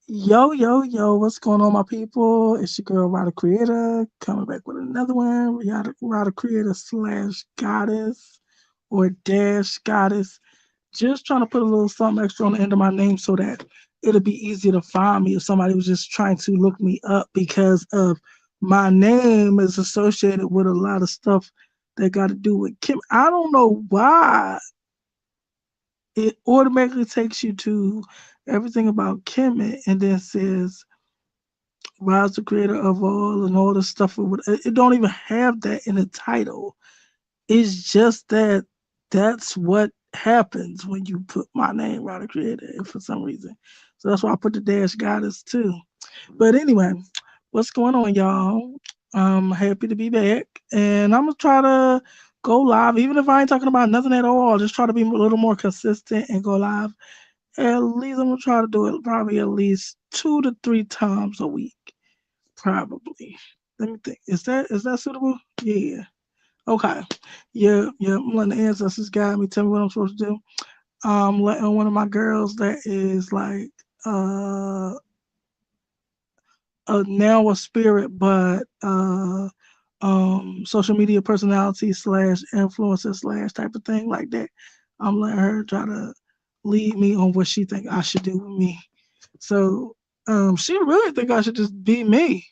Yo, yo, yo, what's going on, my people? It's your girl, Ryder Creator, coming back with another one. Ryder Creator slash goddess or dash goddess. Just trying to put a little something extra on the end of my name so that it'll be easier to find me if somebody was just trying to look me up because of my name is associated with a lot of stuff that got to do with Kim. I don't know why it automatically takes you to everything about Kemet and then says Rise the creator of all and all this stuff. It don't even have that in the title. It's just that that's what happens when you put my name, Rise the creator, for some reason. So that's why I put the dash goddess too. But anyway, what's going on, y'all? I'm happy to be back, and I'm gonna try to go live, even if I ain't talking about nothing at all. I'll just try to be a little more consistent and go live. At least I'm gonna try to do it probably at least 2 to 3 times a week. Probably. Let me think. Is that suitable? Yeah. Okay. Yeah, yeah. I'm letting the ancestors guide me, tell me what I'm supposed to do. Letting one of my girls that is like uh now a spirit, but social media personality slash influencer slash type of thing like that. I'm letting her try to lead me on what she think I should do with me. So she really think I should just be me.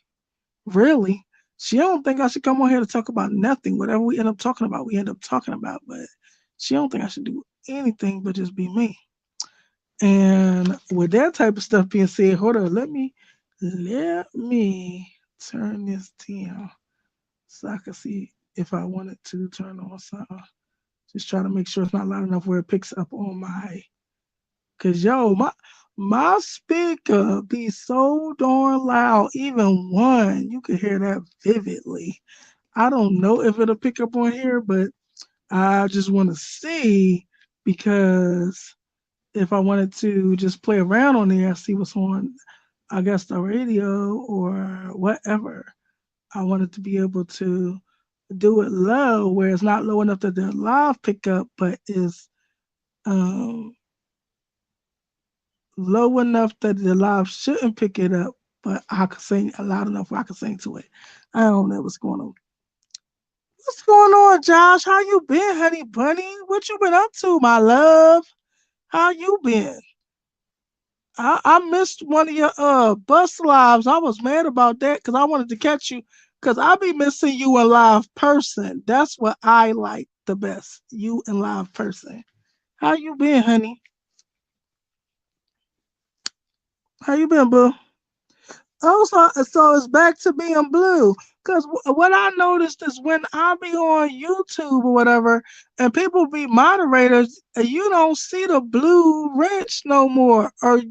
Really. She don't think I should come on here to talk about nothing. Whatever we end up talking about, we end up talking about. But she don't think I should do anything but just be me. And with that type of stuff being said, hold on, let me turn this down so I can see if I wanted to turn on something. Just try to make sure it's not loud enough where it picks up on my. Cause yo, my speaker be so darn loud. Even one, you can hear that vividly. I don't know if it'll pick up on here, but I just want to see because if I wanted to just play around on there, see what's on, I guess the radio or whatever. I wanted to be able to do it low, where it's not low enough that the live pick up, but is um, low enough that the live shouldn't pick it up, but I could sing loud enough where I could sing to it. I don't know what's going on. What's going on, Josh? How you been, honey bunny? What you been up to, my love? How you been? I missed one of your bus lives. I was mad about that because I wanted to catch you because I be missing you in live person. That's what I like the best. You in live person. How you been, honey? How you been, boo? So it's back to being blue. Because what I noticed is when I be on YouTube or whatever, and people be moderators, and you don't see the blue wrench no more. Or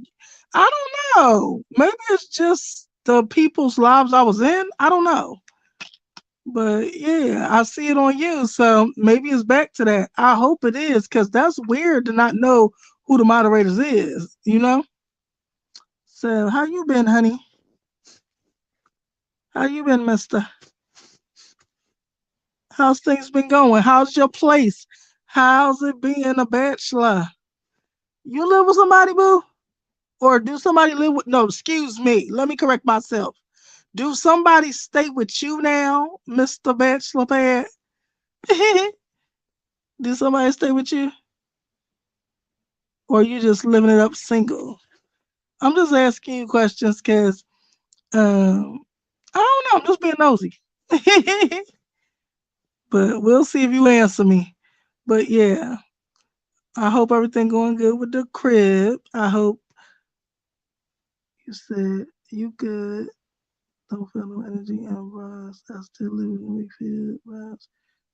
I don't know. Maybe it's just the people's lives I was in. I don't know. But yeah, I see it on you. So maybe it's back to that. I hope it is, because that's weird to not know who the moderators is, you know? So how you been, honey? How you been, mister? How's things been going? How's your place? How's it being a bachelor? You live with somebody, boo? Or do somebody live with? No, excuse me. Let me correct myself. Do somebody stay with you now, Mr. Bachelor Pad? Do somebody stay with you? Or you just living it up single? I'm just asking you questions because I don't know. I'm just being nosy. But we'll see if you answer me. But yeah, I hope everything going good with the crib. I hope you said you good. Don't feel no energy and vibes. I still live in Wakefield vibes.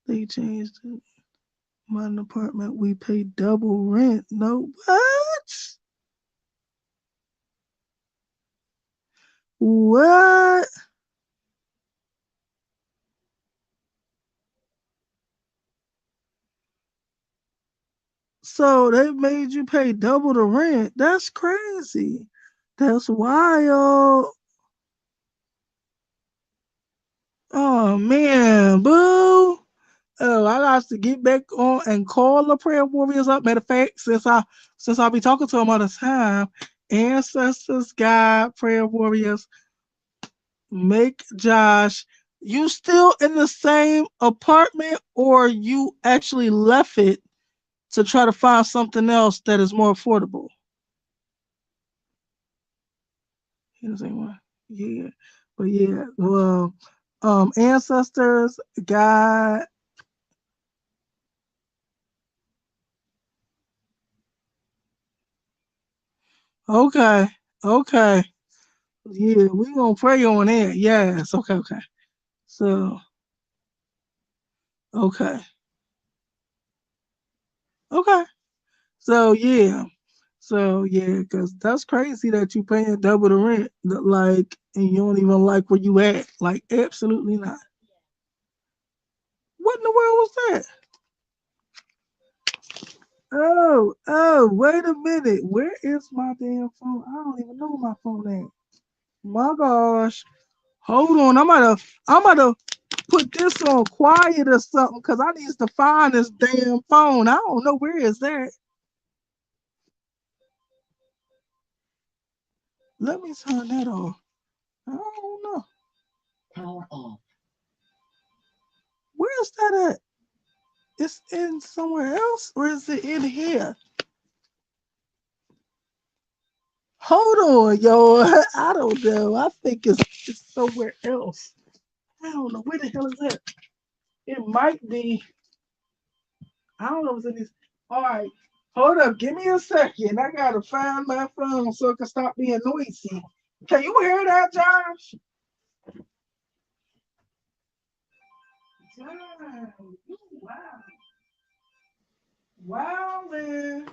They changed it. My apartment, we pay double rent. No, what? What? So they made you pay double the rent? That's crazy. That's wild. Oh man, boo. Oh, I got to get back on and call the prayer warriors up. Matter of fact, since I be talking to them all the time, Ancestors, God, prayer warriors, make Josh. You still in the same apartment, or you actually left it to try to find something else that is more affordable? You know the same one. Yeah. But yeah, well, ancestors, God. Okay. Okay. Yeah, we gonna pray on it. Yes. Okay. Okay. So okay. Okay. So yeah. So yeah, cause that's crazy that you paying double the rent, like, and you don't even like where you at. Like, absolutely not. What in the world was that? Oh, wait a minute. Where is my damn phone? I don't even know where my phone at. My gosh. Hold on. I'm gonna put this on quiet or something because I need to find this damn phone. I don't know where is that. Let me turn that off. I don't know. Power off. Where is that at? It's in somewhere else, or is it in here? Hold on, yo. I don't know. I think it's somewhere else. I don't know. Where the hell is that? It might be. I don't know if it's in this. All right. Hold up. Give me a second. I gotta find my phone so it can stop being noisy. Can you hear that, Josh? Damn. Wow. Wow, man.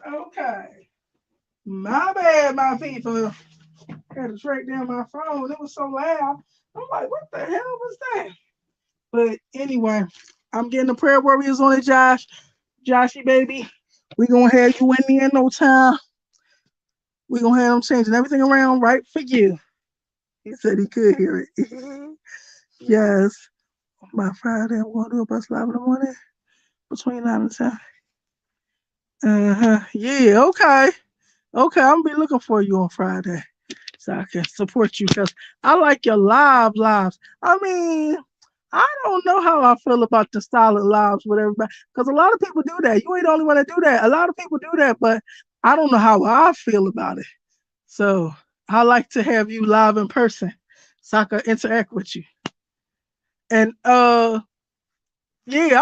Okay. My bad, my people. Had to track down my phone. It was so loud. I'm like, what the hell was that? But anyway, I'm getting the prayer warriors on it, Josh. Joshy, baby. We gonna have you in there in no time. We gonna have them changing everything around right for you. He said he could hear it. Yes. By Friday, I'm gonna do a bus live in the morning between 9 and 10. Uh-huh. Yeah, okay. Okay, I'm gonna be looking for you on Friday so I can support you because I like your lives. I mean, I don't know how I feel about the silent lives with everybody because a lot of people do that. You ain't the only one to do that. A lot of people do that, but I don't know how I feel about it. So I like to have you live in person so I can interact with you. And yeah,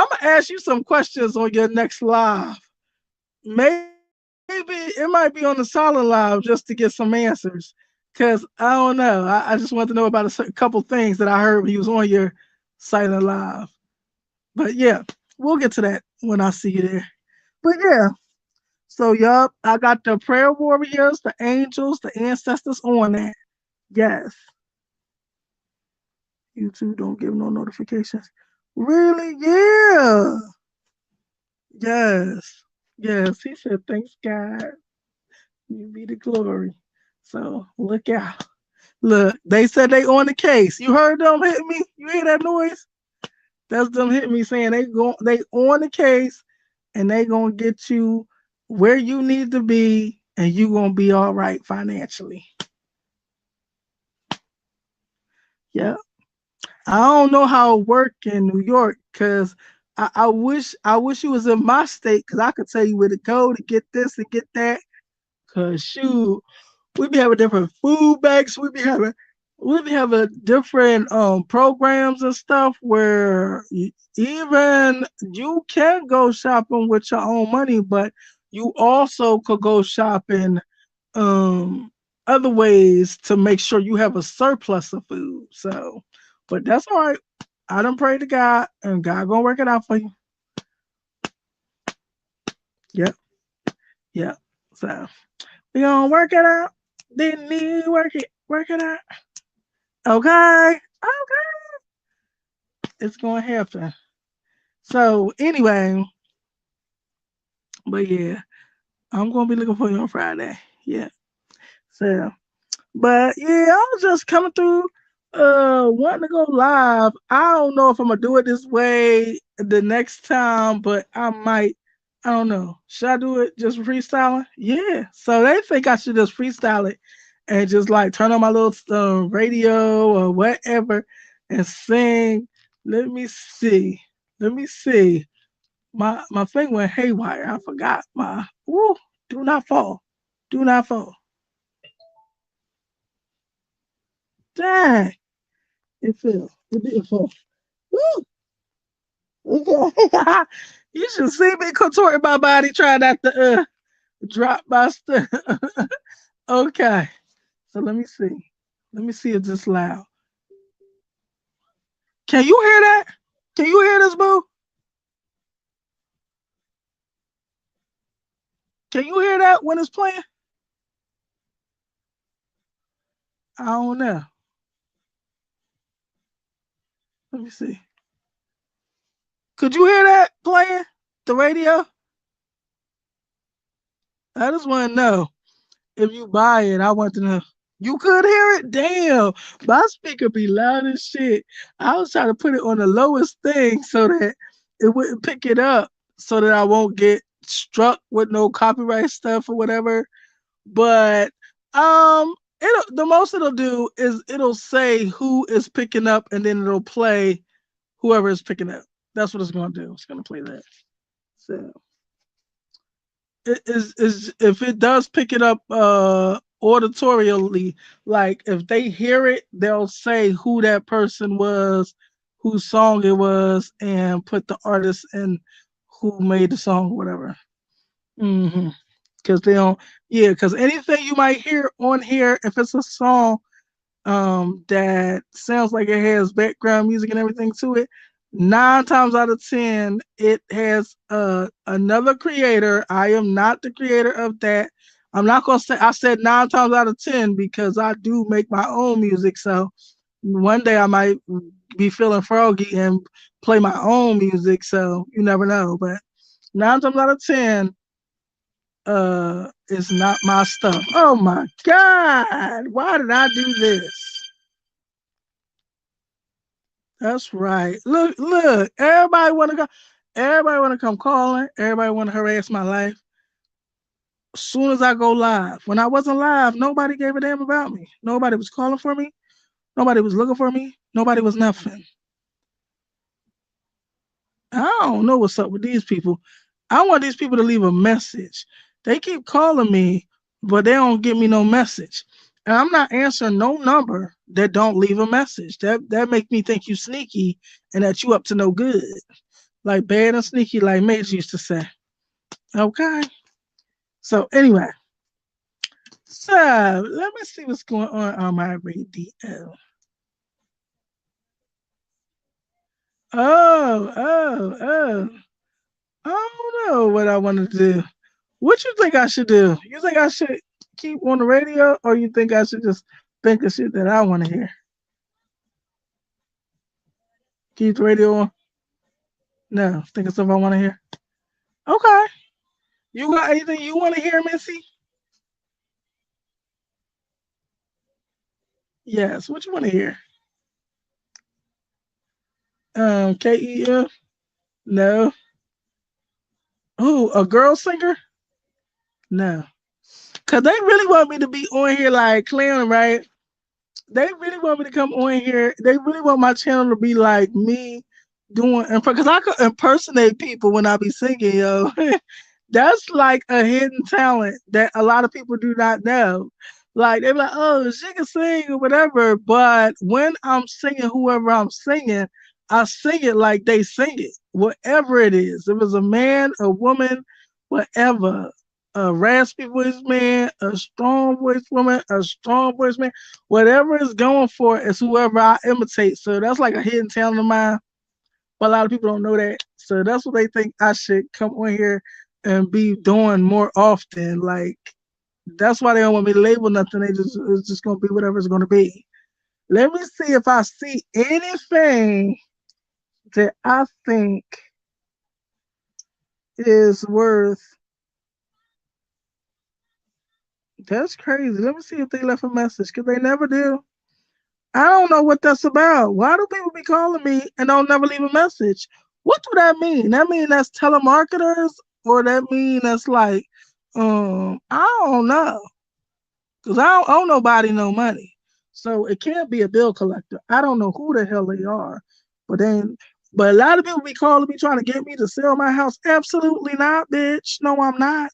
I'm gonna ask you some questions on your next live. Maybe it might be on the solid live just to get some answers. Cause I don't know. I just want to know about couple things that I heard when you was on your silent live. But yeah, we'll get to that when I see you there. But yeah, so yup, I got the prayer warriors, the angels, the ancestors on that. Yes. YouTube don't give no notifications. Really? Yeah. Yes. Yes. He said, thanks God. You be the glory. So look out. Look, they said they on the case. You heard them hit me? You hear that noise? That's them hitting me saying they on the case and they gonna get you where you need to be and you gonna be all right financially. Yeah. I don't know how it work in New York because I wish you was in my state because I could tell you where to go to get this and get that. Cause shoot, we be having different food banks. We be having different programs and stuff where even you can go shopping with your own money, but you also could go shopping um other ways to make sure you have a surplus of food. So, but that's all right. I done pray to God and God gonna work it out for you. Yep, yep. So we gonna work it out. Didn't you work it out? Okay. Okay. It's gonna happen. So anyway, but yeah, I'm gonna be looking for you on Friday. Yeah. So but yeah, I was just coming through wanting to go live. I don't know if I'm gonna do it this way the next time, but I might. I don't know. Should I do it just freestyling? Yeah. So they think I should just freestyle it and just like turn on my little radio or whatever and sing. Let me see. Let me see. My thing went haywire. I forgot my. Woo! Do not fall. Do not fall. Dang! It fell. It did fall. Woo! Okay. You should see me contorting my body trying not to drop my stuff. Okay. So let me see. Let me see if this loud. Can you hear that? Can you hear this, boo? Can you hear that when it's playing? I don't know. Let me see. Could you hear that playing? The radio? I just want to know if you buy it. I want to know. You could hear it? Damn. My speaker be loud as shit. I was trying to put it on the lowest thing so that it wouldn't pick it up so that I won't get struck with no copyright stuff or whatever. But it'll the most it'll do is it'll say who is picking up and then it'll play whoever is picking up. That's what it's gonna do. It's gonna play that. So it is if it does pick it up auditorially, like if they hear it, they'll say who that person was, whose song it was, and put the artist and who made the song, whatever. Hmm. Because they don't, yeah, because anything you might hear on here, if it's a song that sounds like it has background music and everything to it, 9 times out of 10 it has another creator. I am not the creator of that. I'm not gonna say I said 9 times out of 10 because I do make my own music. So one day I might be feeling froggy and play my own music. So you never know. But 9 times out of 10, it's not my stuff. Oh my God. Why did I do this? That's right. Look, look. Everybody wanna come calling. Everybody wanna harass my life. As soon as I go live. When I wasn't live, nobody gave a damn about me. Nobody was calling for me. Nobody was looking for me. Nobody was nothing. I don't know what's up with these people. I want these people to leave a message. They keep calling me, but they don't give me no message. And I'm not answering no number that don't leave a message. That make me think you sneaky and that you up to no good. Like bad and sneaky, like Maze used to say. Okay. So anyway, so let me see what's going on my radio. Oh. I don't know what I want to do. What you think I should do? You think I should keep on the radio, or you think I should just think of shit that I want to hear? Keep the radio on? No, think of stuff I want to hear. Okay. You got anything you want to hear, Missy? Yes. What you want to hear? KEF? No. Who? A girl singer? No. Cause they really want me to be on here like clowning, right? They really want me to come on here. They really want my channel to be like me doing, because I could impersonate people when I be singing, yo. That's like a hidden talent that a lot of people do not know. Like they're like, oh, she can sing or whatever, but when I'm singing, whoever I'm singing, I sing it like they sing it, whatever it is. If it's a man, a woman, whatever, a raspy voice man, a strong voice woman, a strong voice man, whatever it's going for is whoever I imitate. So that's like a hidden talent of mine, but a lot of people don't know that. So that's what they think I should come on here and be doing more often. Like that's why they don't want me to label nothing. They just it's just gonna be whatever it's gonna be. Let me see if I see anything that I think is worth. That's crazy. Let me see if they left a message because they never do. I don't know what that's about. Why do people be calling me and don't never leave a message? What do that mean? That mean that's telemarketers or that mean that's like, I don't know, cause I don't owe nobody no money, so it can't be a bill collector. I don't know who the hell they are, but then, but a lot of people be calling me trying to get me to sell my house. Absolutely not, bitch. No, I'm not.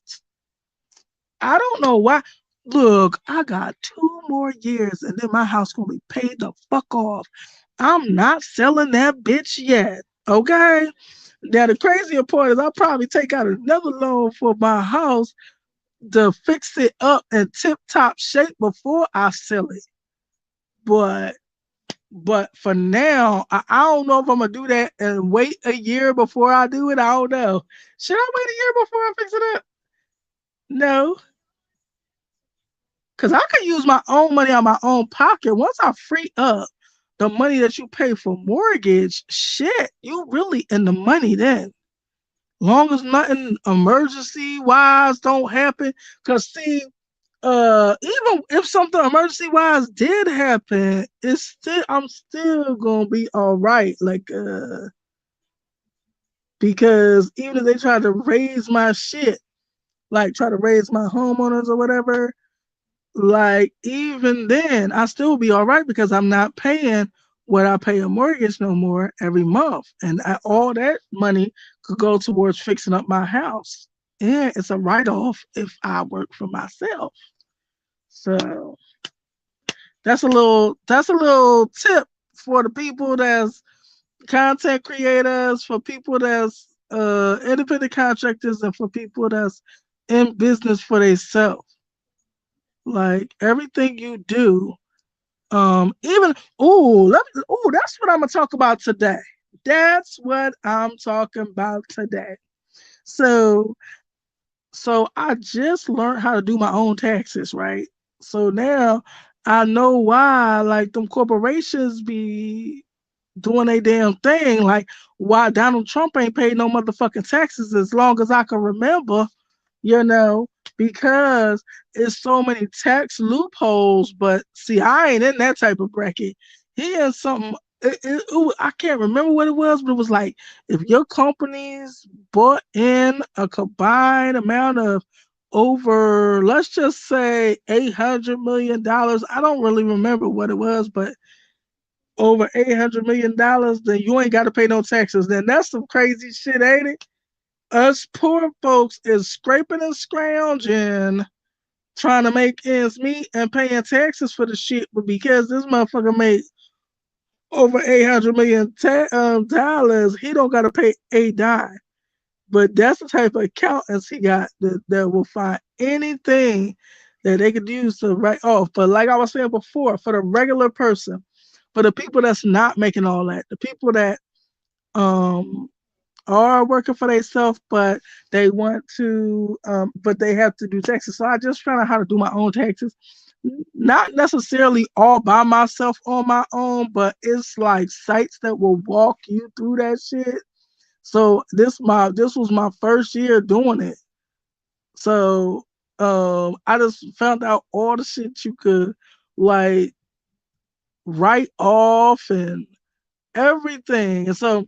I don't know why. Look, I got 2 more years and then my house gonna be paid the fuck off. I'm not selling that bitch yet. Okay. Now the crazier part is I'll probably take out another loan for my house to fix it up in tip top shape before I sell it. But for now, I don't know if I'm gonna do that and wait a year before I do it. I don't know. Should I wait a year before I fix it up? No, because I could use my own money out my own pocket. Once I free up the money that you pay for mortgage, shit, you really in the money then. Long as nothing emergency wise don't happen. Cause see, even if something emergency wise did happen, it's still I'm still gonna be all right. Like because even if they try to raise my shit, like try to raise my homeowners or whatever, like even then I still be all right because I'm not paying what I pay a mortgage no more every month, and all that money could go towards fixing up my house, and it's a write off if I work for myself. So that's a little tip for the people that's content creators, for people that's independent contractors, and for people that's in business for themselves. Like everything you do, even that's what I'm gonna talk about today. That's what I'm talking about today. So I just learned how to do my own taxes, right? So now I know why like them corporations be doing a damn thing. Like why Donald Trump ain't paid no motherfucking taxes as long as I can remember, you know, because it's so many tax loopholes. But see, I ain't in that type of bracket. He has something. I can't remember what it was, but it was like if your companies bought in a combined amount of over, let's just say $800 million. I don't really remember what it was, but over $800 million, then you ain't got to pay no taxes. Then that's some crazy shit, ain't it? Us poor folks is scraping and scrounging, trying to make ends meet and paying taxes for the shit, but because this motherfucker made over $800 million, he don't got to pay a dime. But that's the type of accountants he got that will find anything that they could use to write off. But like I was saying before, for the regular person, for the people that's not making all that, the people that um are working for themselves, but they want to, but they have to do taxes. So I just found out how to do my own taxes. Not necessarily all by myself on my own, but it's like sites that will walk you through that shit. So this was my first year doing it. So I just found out all the shit you could like write off and everything. And so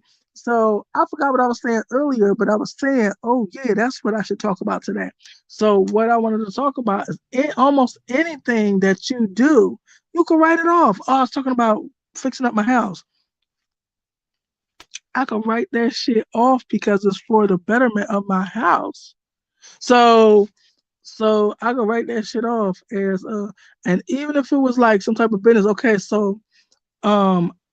I forgot what I was saying earlier, but I was saying, oh yeah, that's what I should talk about today. So what I wanted to talk about is almost anything that you do, you can write it off. Oh, I was talking about fixing up my house. I can write that shit off because it's for the betterment of my house. So I can write that shit off as and even if it was like some type of business, okay, so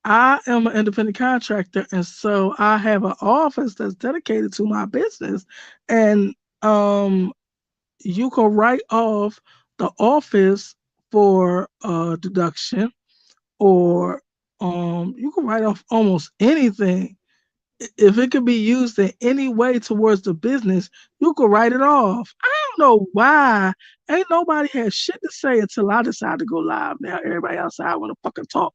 I am an independent contractor, and so I have an office that's dedicated to my business, and you can write off the office for deduction, or you can write off almost anything if it could be used in any way towards the business, you could write it off. I don't know why. Ain't nobody had shit to say until I decided to go live. Now everybody outside want to fucking talk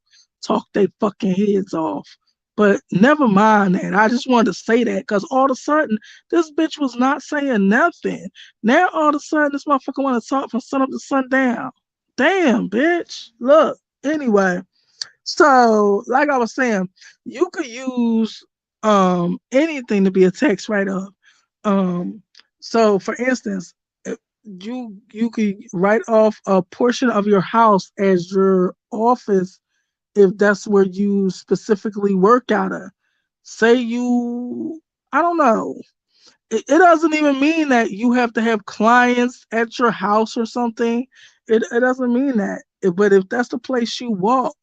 they fucking heads off. But never mind that. I just wanted to say that because all of a sudden this bitch was not saying nothing. Now all of a sudden this motherfucker want to talk from sun up to sundown. Damn, bitch. Look. Anyway, so, like I was saying, you could use anything to be a tax write-off. Um, So, for instance, you could write off a portion of your house as your office if that's where you specifically work out of. Say you, I don't know. It doesn't even mean that you have to have clients at your house or something. It doesn't mean that. But if that's the place you work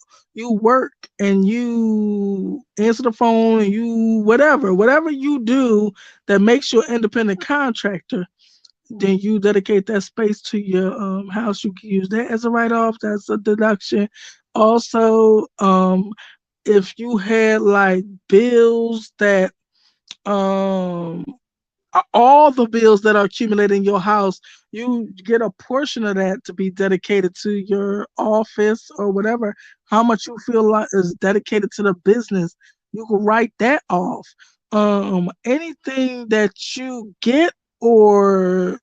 and you answer the phone and you whatever you do that makes you an independent contractor, then you dedicate that space to your house. You can use that as a write off. That's a deduction. Also, if you had like bills that um all the bills that are accumulated in your house, you get a portion of that to be dedicated to your office or whatever. How much you feel like is dedicated to the business, you can write that off. Anything that you get or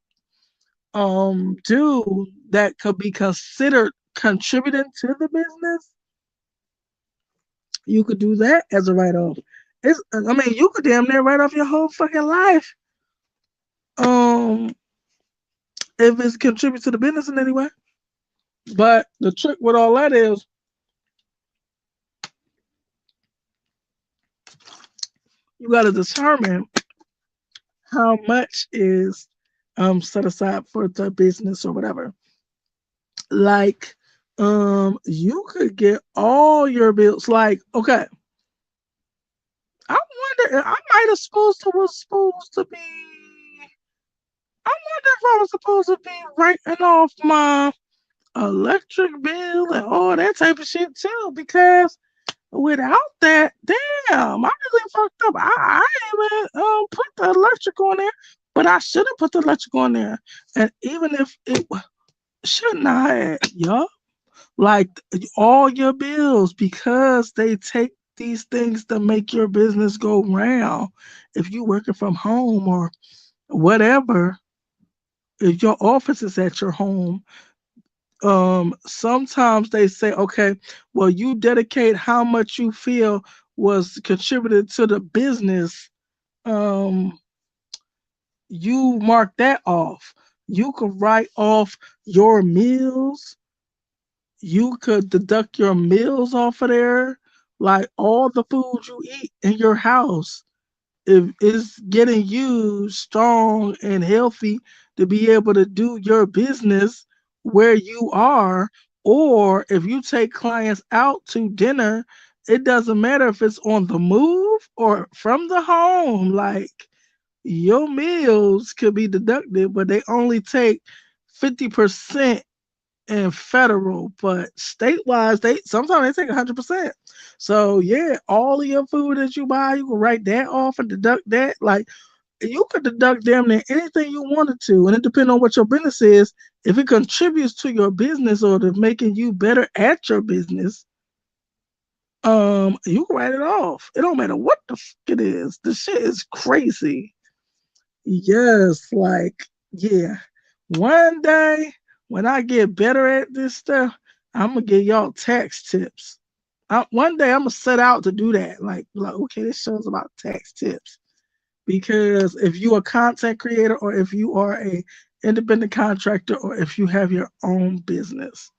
do that could be considered contributing to the business, you could do that as a write off. I mean, you could damn near write off your whole fucking life. Um, if it's contribute to the business in any way. But the trick with all that is you got to determine how much is set aside for the business or whatever. Like, you could get all your bills. Like, okay, I wonder. I might have supposed to be. I wonder if I was supposed to be writing off my electric bill and all that type of shit too, because without that, damn, I really fucked up. I ain't even put the electric on there, but I should have put the electric on there. And even if it shouldn't I have, yeah, like all your bills, because they take these things to make your business go round. If you working from home or whatever, if your office is at your home, sometimes they say, okay, well, you dedicate how much you feel was contributed to the business. um you mark that off. You could write off your meals. You could deduct your meals off of there, like all the food you eat in your house. If it's getting you strong and healthy to be able to do your business where you are, or if you take clients out to dinner, it doesn't matter if it's on the move or from the home. Like, your meals could be deducted, but they only take 50% in federal, but state-wise, they sometimes they take 100%. So yeah, all of your food that you buy, you can write that off and deduct that. Like, you could deduct damn near anything you wanted to, and it depends on what your business is. If it contributes to your business or to making you better at your business, you can write it off. It don't matter what the fuck it is. The shit is crazy. Yes, like, yeah. One day when I get better at this stuff, I'm gonna give y'all tax tips. One day I'm gonna set out to do that. Like, okay, this show's about tax tips. Because if you are a content creator or if you are a independent contractor or if you have your own business,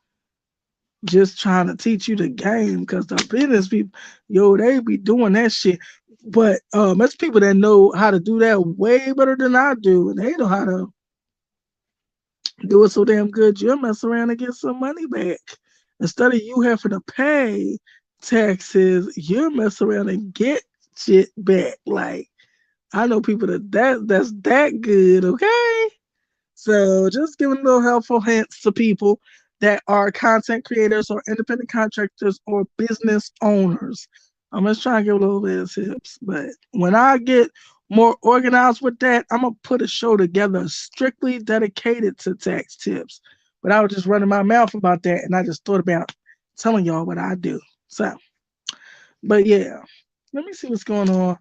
just trying to teach you the game, because the business people, yo, they be doing that shit. But there's people that know how to do that way better than I do, and they know how to do it so damn good. You'll mess around and get some money back instead of you having to pay taxes. You'll mess around and get shit back. Like, I know people that's that good. Okay. So just giving little helpful hints to people that are content creators or independent contractors or business owners. I'm just trying to give a little bit of tips. But when I get more organized with that, I'm gonna put a show together strictly dedicated to tax tips. But I was just running my mouth about that, and I just thought about telling y'all what I do. So, but yeah, let me see what's going on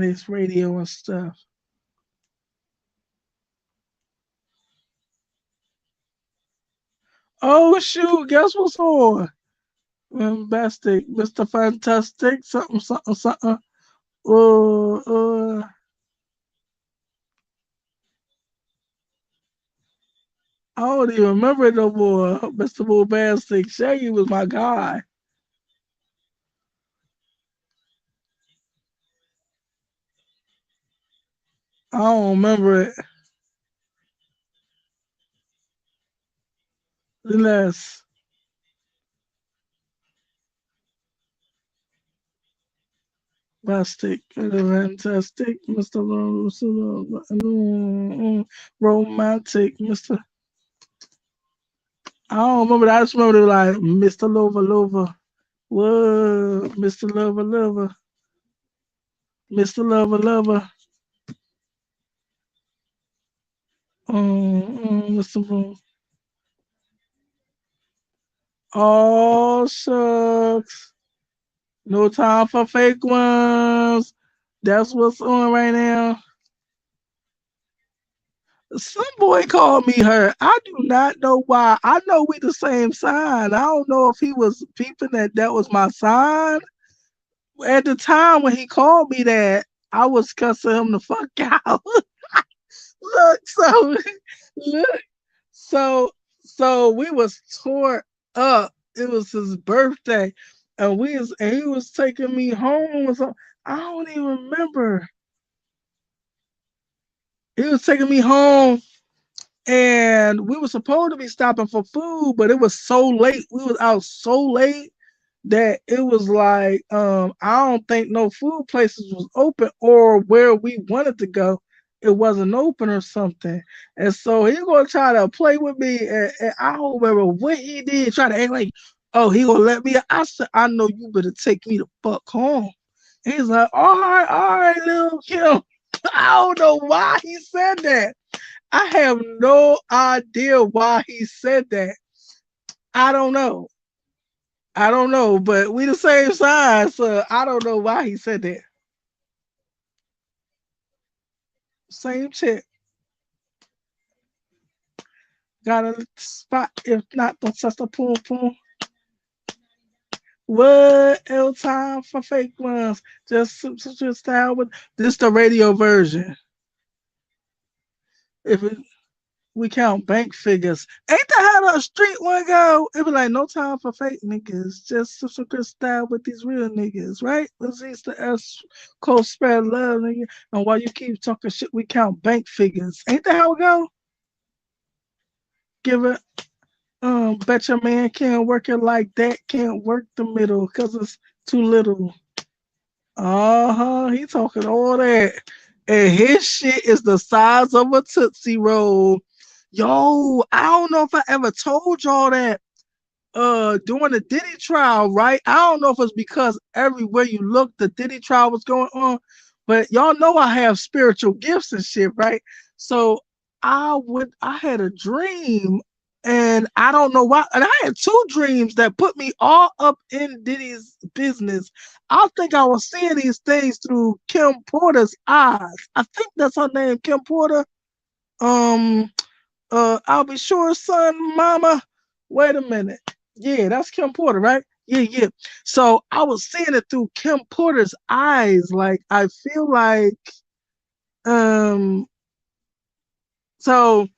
this radio and stuff. Oh shoot, guess what's on? Fantastic, Mr. Fantastic, something, something, something. Uh, uh, I don't even remember it no more. Mr. Bombastic. Shaggy was my guy. I don't remember it. Unless Fantastic, fantastic, Mr. Romantic, Mr. I don't remember that. I just remember like Mr. Lover Lover. Whoa, Mr. Lover Lover. Mr. Lover Lover. Mr. Boom. Oh, shucks. No time for fake ones. That's what's on right now. Some boy called me her. I do not know why. I know we the same sign. I don't know if he was peeping that was my sign. At the time when he called me that, I was cussing him the fuck out. Look, so look, so we was tore up. It was his birthday, and he was taking me home or something. I don't even remember. He was taking me home, and we were supposed to be stopping for food, but it was so late. We was out so late that it was like I don't think no food places was open, or where we wanted to go, it wasn't open or something. And so he gonna try to play with me, and I don't remember what he did. Try to act like, oh, he gonna let me. I said, I know you better take me the fuck home. He's like, all right, little Kim. I don't know why he said that. I have no idea why he said that. I don't know. I don't know, but we the same size, so I don't know why he said that. Same chick. Got a spot, if not, don't touch the poom poom. What L time for fake ones? Just style with this the radio version. If it, we count bank figures, ain't that how the street one go? It be like no time for fake niggas, just some good style with these real niggas, right? Let's use the S cold spread love, nigga. And while you keep talking shit, we count bank figures. Ain't that how it go? Give it. Bet your man can't work it like that. Can't work the middle because it's too little. Uh-huh. He talking all that. And his shit is the size of a Tootsie Roll. Yo, I don't know if I ever told y'all that during the Diddy trial, right? I don't know if it's because everywhere you look, the Diddy trial was going on, but y'all know I have spiritual gifts and shit, right? So I had a dream, and I don't know why, and I had two dreams that put me all up in Diddy's business. I think I was seeing these things through Kim Porter's eyes. I think that's her name, Kim Porter. Um, I'll be sure, son, mama. Wait a minute. Yeah, that's Kim Porter, right? Yeah, yeah. So I was seeing it through Kim Porter's eyes. Like I feel like um so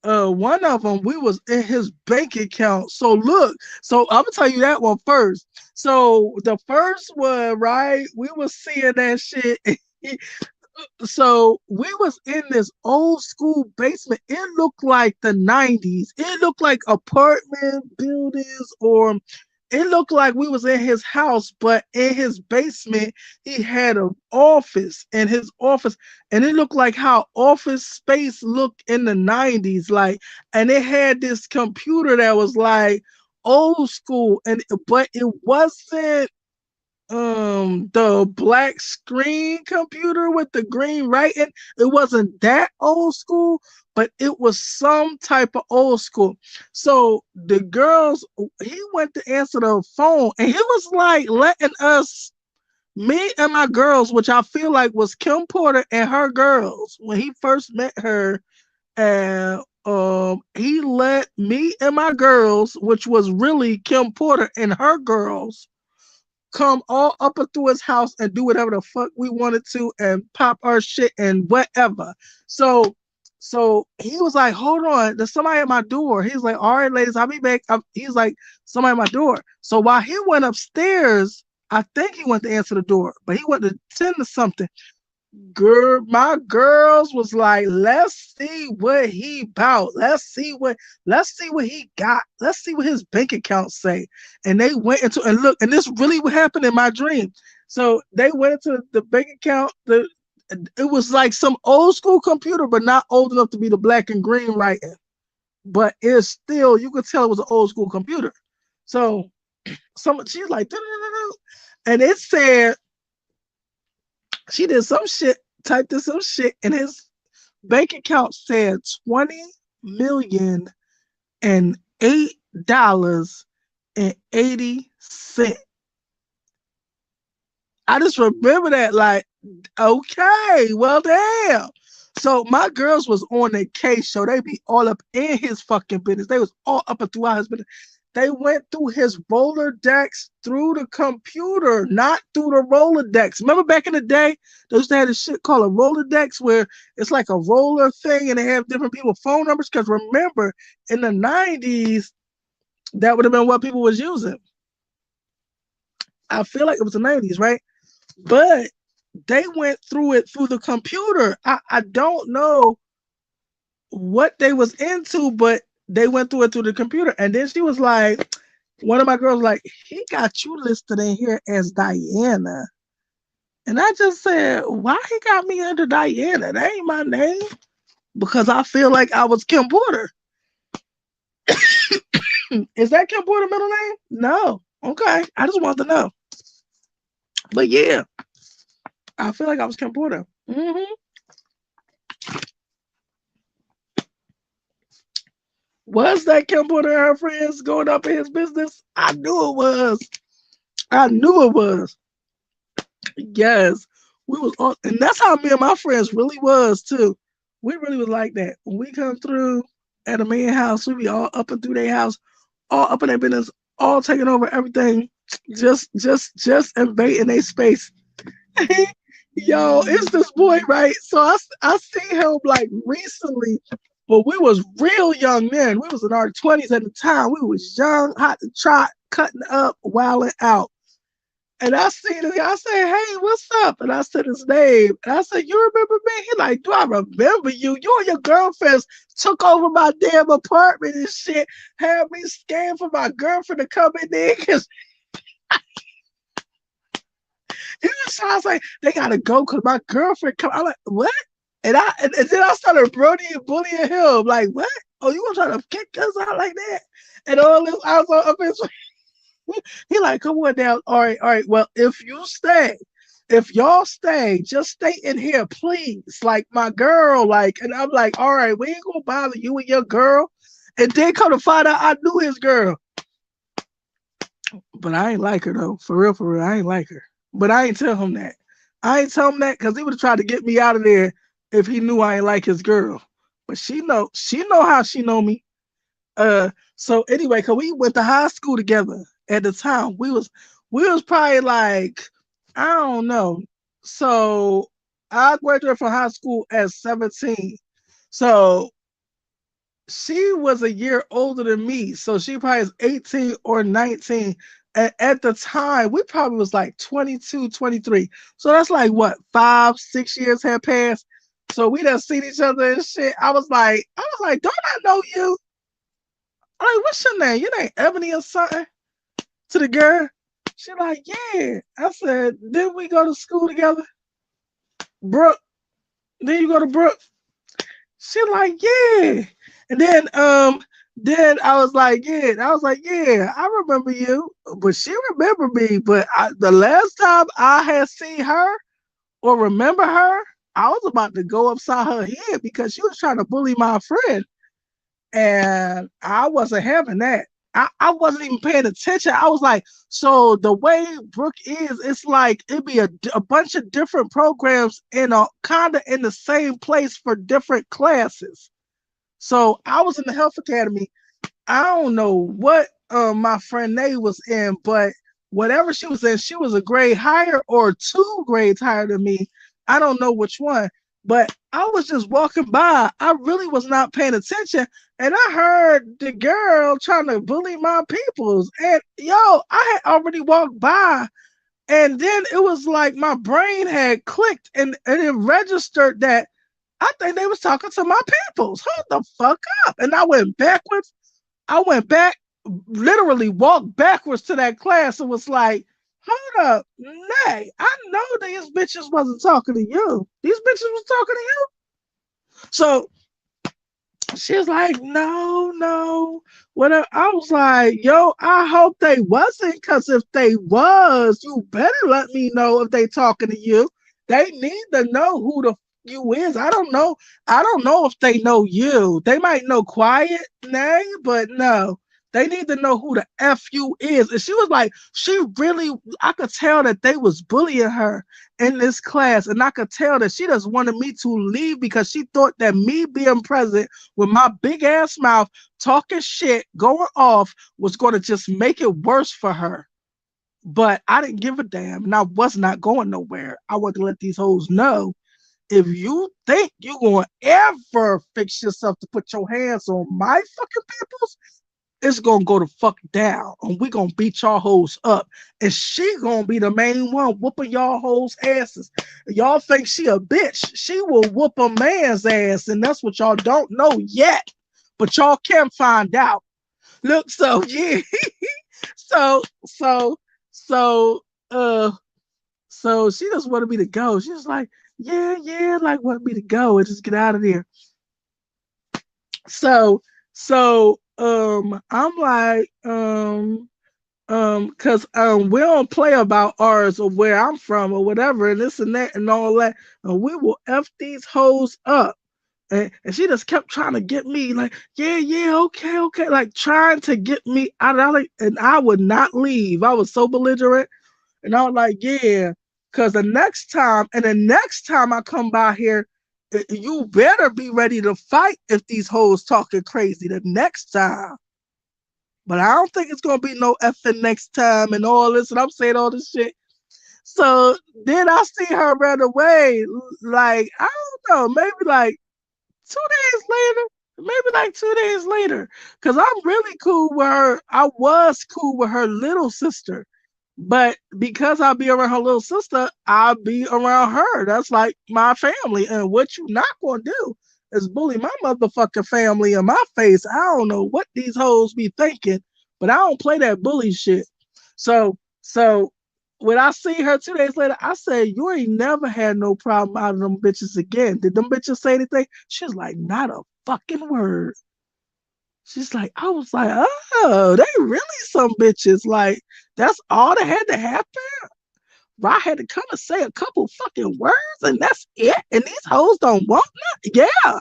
one of them we was in his bank account. So look, so I'm gonna tell you that one first. So the first one, right? We was seeing that shit. So we was in this old school basement. It looked like the 90s. It looked like apartment buildings, or it looked like we was in his house, but in his basement he had an office, in his office, and it looked like how office space looked in the 90s, like, and it had this computer that was like old school, and but it wasn't the black screen computer with the green writing. It wasn't that old school, but it was some type of old school. So the girls, he went to answer the phone, and he was like letting us, me and my girls, which I feel like was Kim Porter and her girls when he first met her, and he let me and my girls, which was really Kim Porter and her girls, come all up and through his house and do whatever the fuck we wanted to and pop our shit and whatever. So So he was like, hold on, there's somebody at my door. He's like, all right, ladies, I'll be back. He's like, somebody at my door. So while he went upstairs, I think he went to answer the door, but he went to tend to something. Girl, my girls was like, let's see what he about. Let's see what he got. Let's see what his bank account say. And they went into and look, and this really what happened in my dream. So they went into the bank account. It was like some old school computer, but not old enough to be the black and green writing. But it's still, you could tell it was an old school computer. So she's like, and it said she did some shit, typed in some shit, and his bank account said $20,008.80. I just remember that, like, okay, well, damn. So my girls was on their case, so they be all up in his fucking business. They was all up and throughout his business. They went through his Rolodex through the computer, not through the Rolodex. Remember back in the day, they used to have this shit called a Rolodex where it's like a roller thing and they have different people's phone numbers. Because remember, in the 90s, that would have been what people was using. I feel like it was the 90s, right? But they went through it through the computer. I don't know what they was into, but they went through it through the computer. And then she was like, one of my girls was like, he got you listed in here as Diana. And I just said, why he got me under Diana? That ain't my name. Because I feel like I was Kim Porter. Is that Kim Porter's middle name? No. Okay. I just wanted to know. But yeah, I feel like I was Kim Porter. Was that Kim Porter and her friends going up in his business? I knew it was. I knew it was. Yes. We was on, and that's how me and my friends really was too. We really was like that. When we come through at a man house, we be all up and through their house, all up in their business, all taking over everything, just invading their space. Yo, it's this boy, right? So I see him like recently, but we was real young men. We was in our 20s at the time. We was young, hot to trot, cutting up, wilding out. And I seen it. I said, hey, what's up? And I said his name. And I said, you remember me? He like, do I remember you? You and your girlfriends took over my damn apartment and shit. Had me scared for my girlfriend to come in there because I was like, they gotta go because my girlfriend come. I'm like, what? And then I started bullying him. Like, what? Oh, you gonna try to kick us out like that? And all this, I was up his. He like, come on down. All right. Well, if y'all stay, just stay in here, please. Like my girl, like, and I'm like, all right, we ain't gonna bother you and your girl. And then come to find out I knew his girl. But I ain't like her though. For real, I ain't like her. But I ain't tell him that. I ain't tell him that because he would have tried to get me out of there if he knew I ain't like his girl. But she know how she know me. So anyway, cause we went to high school together at the time. We was probably like, I don't know. So I graduated from high school at 17. So she was a year older than me. So she probably is 18 or 19. And at the time, we probably was like 22, 23. So that's like what, 5-6 years had passed. So we done seen each other and shit. I was like, don't I know you? I'm like, what's your name? Your name Ebony or something? To the girl. She like, yeah. I said, didn't we go to school together? Brooke. Then you go to Brooke? She like, yeah. And then I was like, yeah. I remember you. But she remembered me. But the last time I had seen her or remember her, I was about to go upside her head because she was trying to bully my friend. And I wasn't having that. I wasn't even paying attention. I was like, so the way Brooke is, it's like it'd be a bunch of different programs in a kind of in the same place for different classes. So I was in the health academy. I don't know what my friend Nay was in, but whatever she was in, she was a grade higher or 2 grades higher than me. I don't know which one. But I was just walking by. I really was not paying attention. And I heard the girl trying to bully my peoples. And yo, I had already walked by. And then it was like my brain had clicked and it registered that I think they was talking to my peoples. Hold the fuck up. And I went backwards. I went back, literally walked backwards to that class and was like, hold up, nay, I know these bitches wasn't talking to you. These bitches was talking to you. So she was like, no, no. Whatever. I was like, yo, I hope they wasn't, because if they was, you better let me know if they talking to you. They need to know who the you is. I don't know. I don't know if they know you. They might know quiet name, but no. They need to know who the F you is. And she was like, she really, I could tell that they was bullying her in this class. And I could tell that she just wanted me to leave because she thought that me being present with my big ass mouth talking shit, going off, was going to just make it worse for her. But I didn't give a damn, and I was not going nowhere. I wanted to let these hoes know, if you think you're going to ever fix yourself to put your hands on my fucking peoples, it's going to go the fuck down, and we going to beat y'all hoes up. And she going to be the main one whooping y'all hoes asses. Y'all think she a bitch. She will whoop a man's ass, and that's what y'all don't know yet. But y'all can find out. Look, so yeah. so, so, so, uh, so she just wanted me to go. She was like, yeah, yeah, like wanted me to go and just get out of there. So, I'm like, cause we don't play about ours or where I'm from or whatever, and this and that and all that, and we will F these hoes up. And she just kept trying to get me like, yeah, yeah, okay, okay, like trying to get me out of it, and I would not leave. I was so belligerent, and I was like, yeah, because the next time I come by here, you better be ready to fight if these hoes talking crazy the next time. But I don't think it's gonna be no effing next time and all this, and I'm saying all this shit. So then I see her run away, like I don't know, maybe like 2 days later, maybe like 2 days later, because I'm really cool with her. I was cool with her little sister, but because I'll be around her little sister, I'll be around her. That's like my family. And what you not gonna do is bully my motherfucking family in my face. I don't know what these hoes be thinking, but I don't play that bully shit. So when I see her 2 days later, I say, you ain't never had no problem out of them bitches again. Did them bitches say anything? She's like, not a fucking word. She's like, I was like, oh, they really some bitches. Like, that's all that had to happen. I had to come and say a couple fucking words, and that's it. And these hoes don't want nothing. Yeah.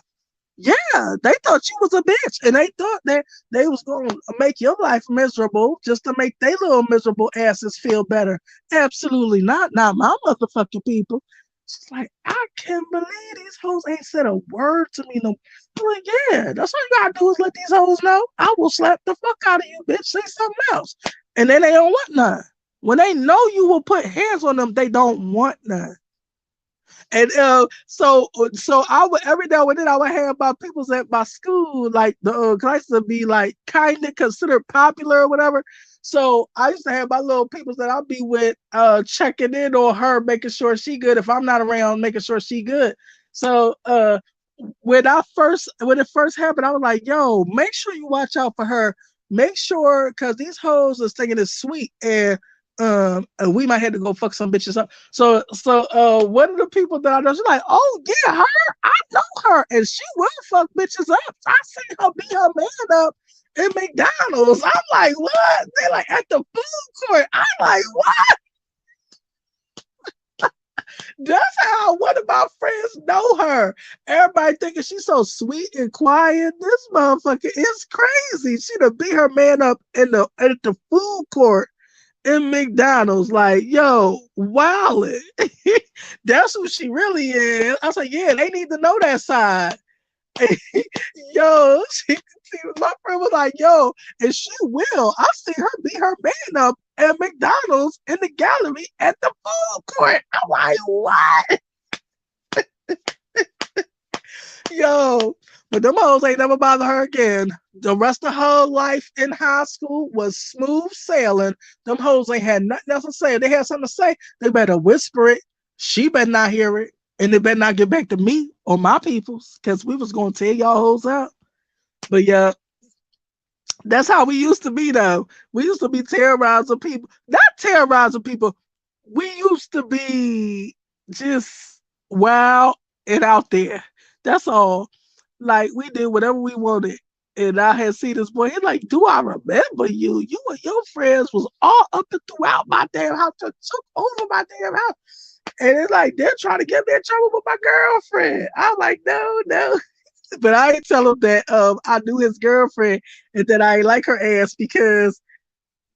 Yeah, they thought you was a bitch, and they thought that they was going to make your life miserable just to make their little miserable asses feel better. Absolutely not my motherfucking people. She's like, I can't believe these hoes ain't said a word to me. No, I'm like, yeah, that's all you gotta do is let these hoes know. I will slap the fuck out of you, bitch. Say something else, and then they don't want none. When they know you will put hands on them, they don't want none. And so I would every now and then I would have my peoples at my school, like the cause I used to be like kind of considered popular or whatever. So I used to have my little peoples that I'll be with, checking in on her, making sure she good. If I'm not around, making sure she good. So when it first happened, I was like, yo, make sure you watch out for her. Make sure, because these hoes is thinking it's sweet, and we might have to go fuck some bitches up. So one of the people that I know, she's like, oh yeah, her, I know her, and she will fuck bitches up. I seen her beat her man up in McDonald's. I'm like, what? They like at the food court. I'm like, what? That's how one of my friends know her. Everybody thinking she's so sweet and quiet. This motherfucker is crazy. She done beat her man up in the at the food court in McDonald's. Like, yo, wildin'. That's who she really is. I was like, yeah, they need to know that side. Yo, my friend was like, yo, and she will. I see her beat her man up at McDonald's in the gallery at the food court. I'm like, what? Yo, but them hoes ain't never bother her again. The rest of her life in high school was smooth sailing. Them hoes ain't had nothing else to say. If they had something to say, they better whisper it. She better not hear it. And they better not get back to me or my peoples, because we was gonna tear y'all hoes up. But yeah, that's how we used to be though. We used to be terrorizing people. Not terrorizing people. We used to be just wild and out there. That's all. Like we did whatever we wanted. And I had seen this boy. He's like, "Do I remember you? You and your friends was all up and throughout my damn house. Just took over my damn house." And it's like they're trying to get me in trouble with my girlfriend. I'm like, no, no. But I ain't tell him that I knew his girlfriend and that I ain't like her ass, because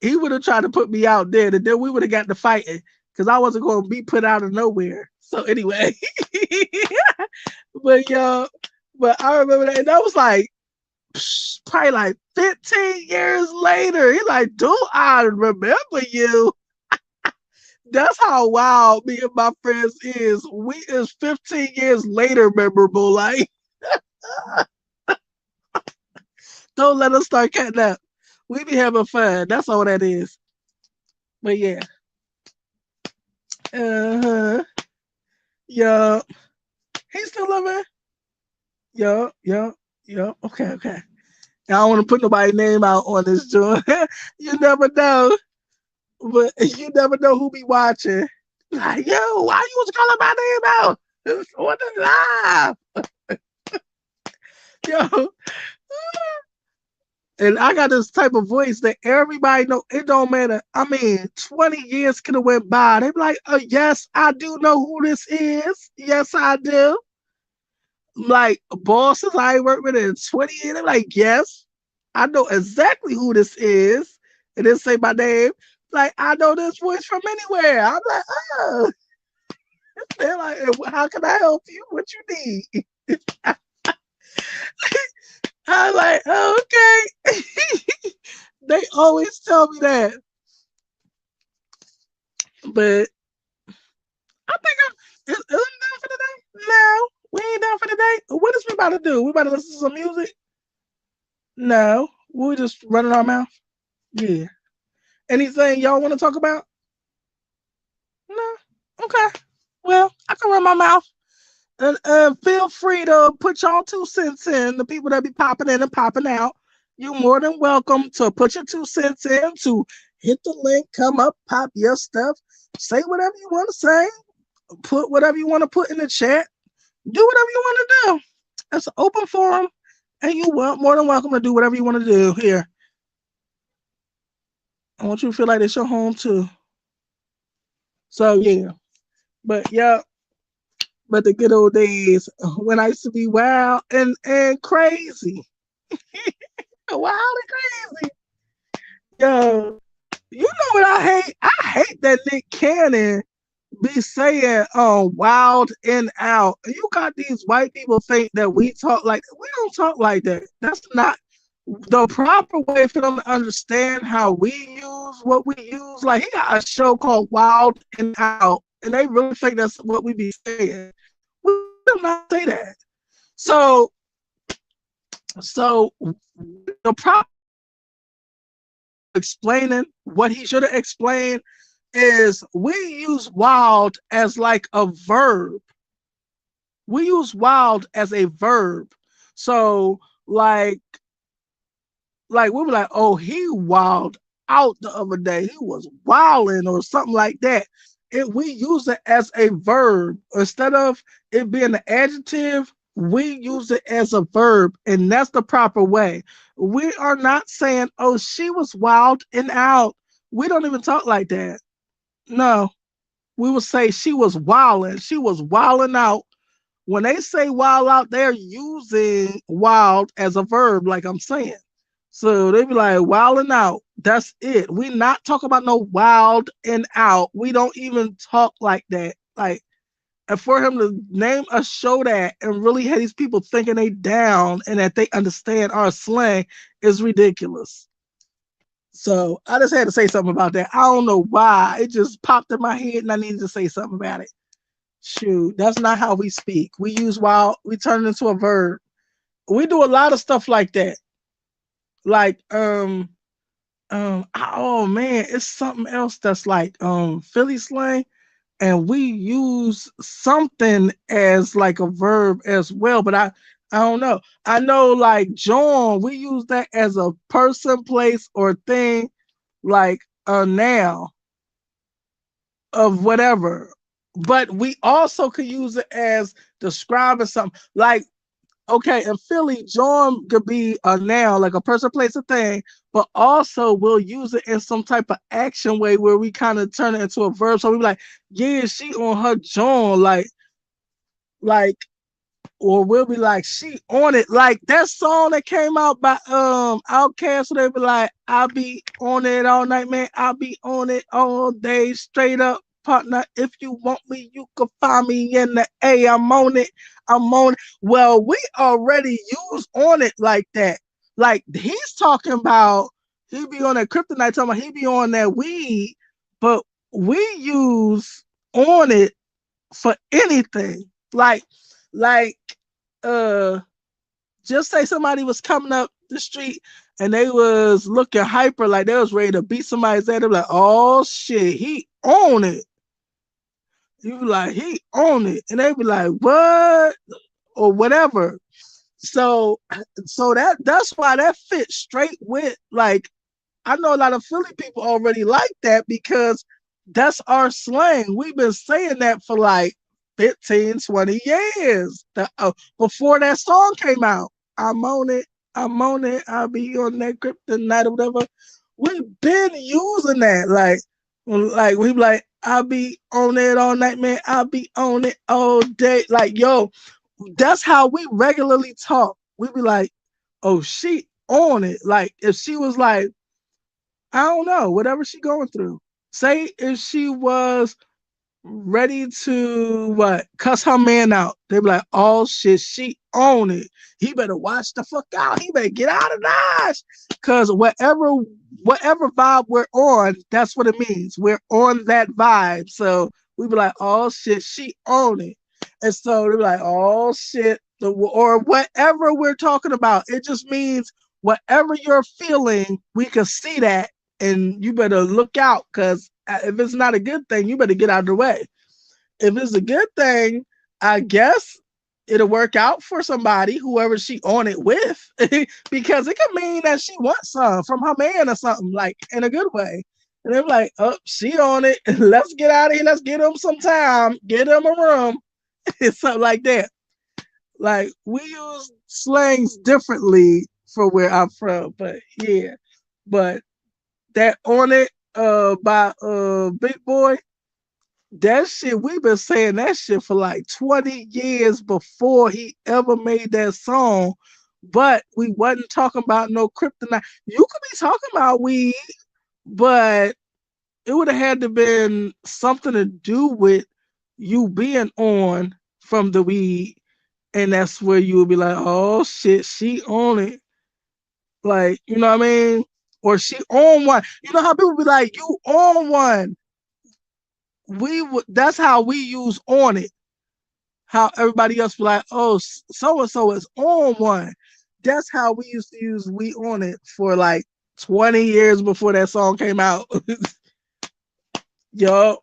he would have tried to put me out there, and then we would have got to fighting because I wasn't going to be put out of nowhere. So anyway, but but I remember that, and that was like probably like 15 years later. He's like, "Do I remember you?" That's how wild me and my friends is. We is 15 years later memorable. Like, don't let us start cutting up. We be having fun. That's all that is. But yeah. Uh-huh. Yeah. He's still living. Yeah, yeah, yeah. Okay, okay. I don't want to put nobody's name out on this joint. You never know. But you never know who be watching. Like, yo, why you was calling my name out? What the live? Yo. And I got this type of voice that everybody know. It don't matter. I mean, 20 years could have went by. They be like, oh, yes, I do know who this is. Yes, I do. Like bosses I worked with in 20 years. They're like, yes, I know exactly who this is. And then say my name. Like, I know this voice from anywhere. I'm like, oh. They're like, how can I help you? What you need? I'm like, oh, okay. They always tell me that. But I think is I'm done for the day. No, we ain't done for the day. What is we about to do? We about to listen to some music? No, we just running our mouth. Yeah. Anything y'all want to talk about? No. Okay. Well, I can run my mouth. And feel free to put y'all 2 cents in. The people that be popping in and popping out, you're more than welcome to put your 2 cents in, to hit the link, come up, pop your stuff, say whatever you want to say, put whatever you want to put in the chat, do whatever you want to do. It's an open forum, and you more than welcome to do whatever you want to do here. I want you to feel like it's your home too. So yeah, but yeah, but the good old days when I used to be wild and crazy, wild and crazy. Yo, you know what I hate? I hate that Nick Cannon be saying wild and out. You got these white people think that we talk like we don't talk like that. That's not the proper way for them to understand how we use what we use. Like he got a show called Wild and Out, and they really think that's what we be saying. We do not say that. So so the proper explaining what he should have explained is we use wild as like a verb. We use wild as a verb. So like we were like, oh, he wild out the other day. He was wilding or something like that. We use it as a verb instead of it being an adjective. We use it as a verb, and that's the proper way. We are not saying, oh, she was wild and out. We don't even talk like that. No, we would say she was wilding. She was wilding out. When they say wild out, they're using wild as a verb, like I'm saying. So they be like wilding out. That's it. We not talking about no wild and out. We don't even talk like that. Like, and for him to name a show that and really have these people thinking they down and that they understand our slang is ridiculous. So I just had to say something about that. I don't know why. It just popped in my head and I needed to say something about it. Shoot, that's not how we speak. We use while we turn it into a verb. We do a lot of stuff like that. Like oh man, it's something else that's like Philly slang, and we use something as like a verb as well, but I don't know. I know like John, we use that as a person, place, or thing, like a noun of whatever. But we also could use it as describing something. Like, okay, in Philly, John could be a noun, like a person, place, a thing, but also we'll use it in some type of action way where we kind of turn it into a verb. So we be like, yeah, she on her John, like or we'll be like, she on it. Like that song that came out by Outkast, so they be like, I'll be on it all night, man. I'll be on it all day, straight up partner. If you want me, you can find me in the A. I'm on it. I'm on it. Well, we already use on it like that. Like he's talking about he be on that kryptonite talking about he be on that weed, but we use on it for anything. Like uh just say somebody was coming up the street and they was looking hyper, like they was ready to beat somebody's head. They be like, oh shit, he own it. You be like, he own it. And they be like, what? Or whatever. So that's why that fits straight with like I know a lot of Philly people already like that because that's our slang. We've been saying that for like 15, 20 years. Before that song came out. I'm on it. I'm on it. I'll be on that kryptonite or whatever. We've been using that. Like we be like, I'll be on it all night, man. I'll be on it all day. Like, yo, that's how we regularly talk. We be like, oh, she on it. Like if she was like, I don't know, whatever she going through. Say if she was ready to what cuss her man out, they be like, oh shit, she own it. He better watch the fuck out. He better get out of Dodge. Cause whatever vibe we're on, that's what it means. We're on that vibe. So we be like, oh shit, she own it. And so they be like, oh shit, or whatever we're talking about. It just means whatever you're feeling, we can see that and you better look out because if it's not a good thing, you better get out of the way. If it's a good thing, I guess it'll work out for somebody, whoever she on it with, because it could mean that she wants some from her man or something, like in a good way. And they're like, oh, she on it. Let's get out of here. Let's get him some time. Get him a room. It's something like that. Like we use slangs differently for where I'm from, but yeah. But that on it by Big Boy, that shit we've been saying that shit for like 20 years before he ever made that song. But we wasn't talking about no kryptonite. You could be talking about weed, but it would have had to been something to do with you being on from the weed, and that's where you would be like, oh shit, she on it. Like, you know what I mean? Or she on one. You know how people be like, you on one. We would that's how we use on it. How everybody else be like, oh, so and so is on one. That's how we used to use we on it for like 20 years before that song came out. Yo.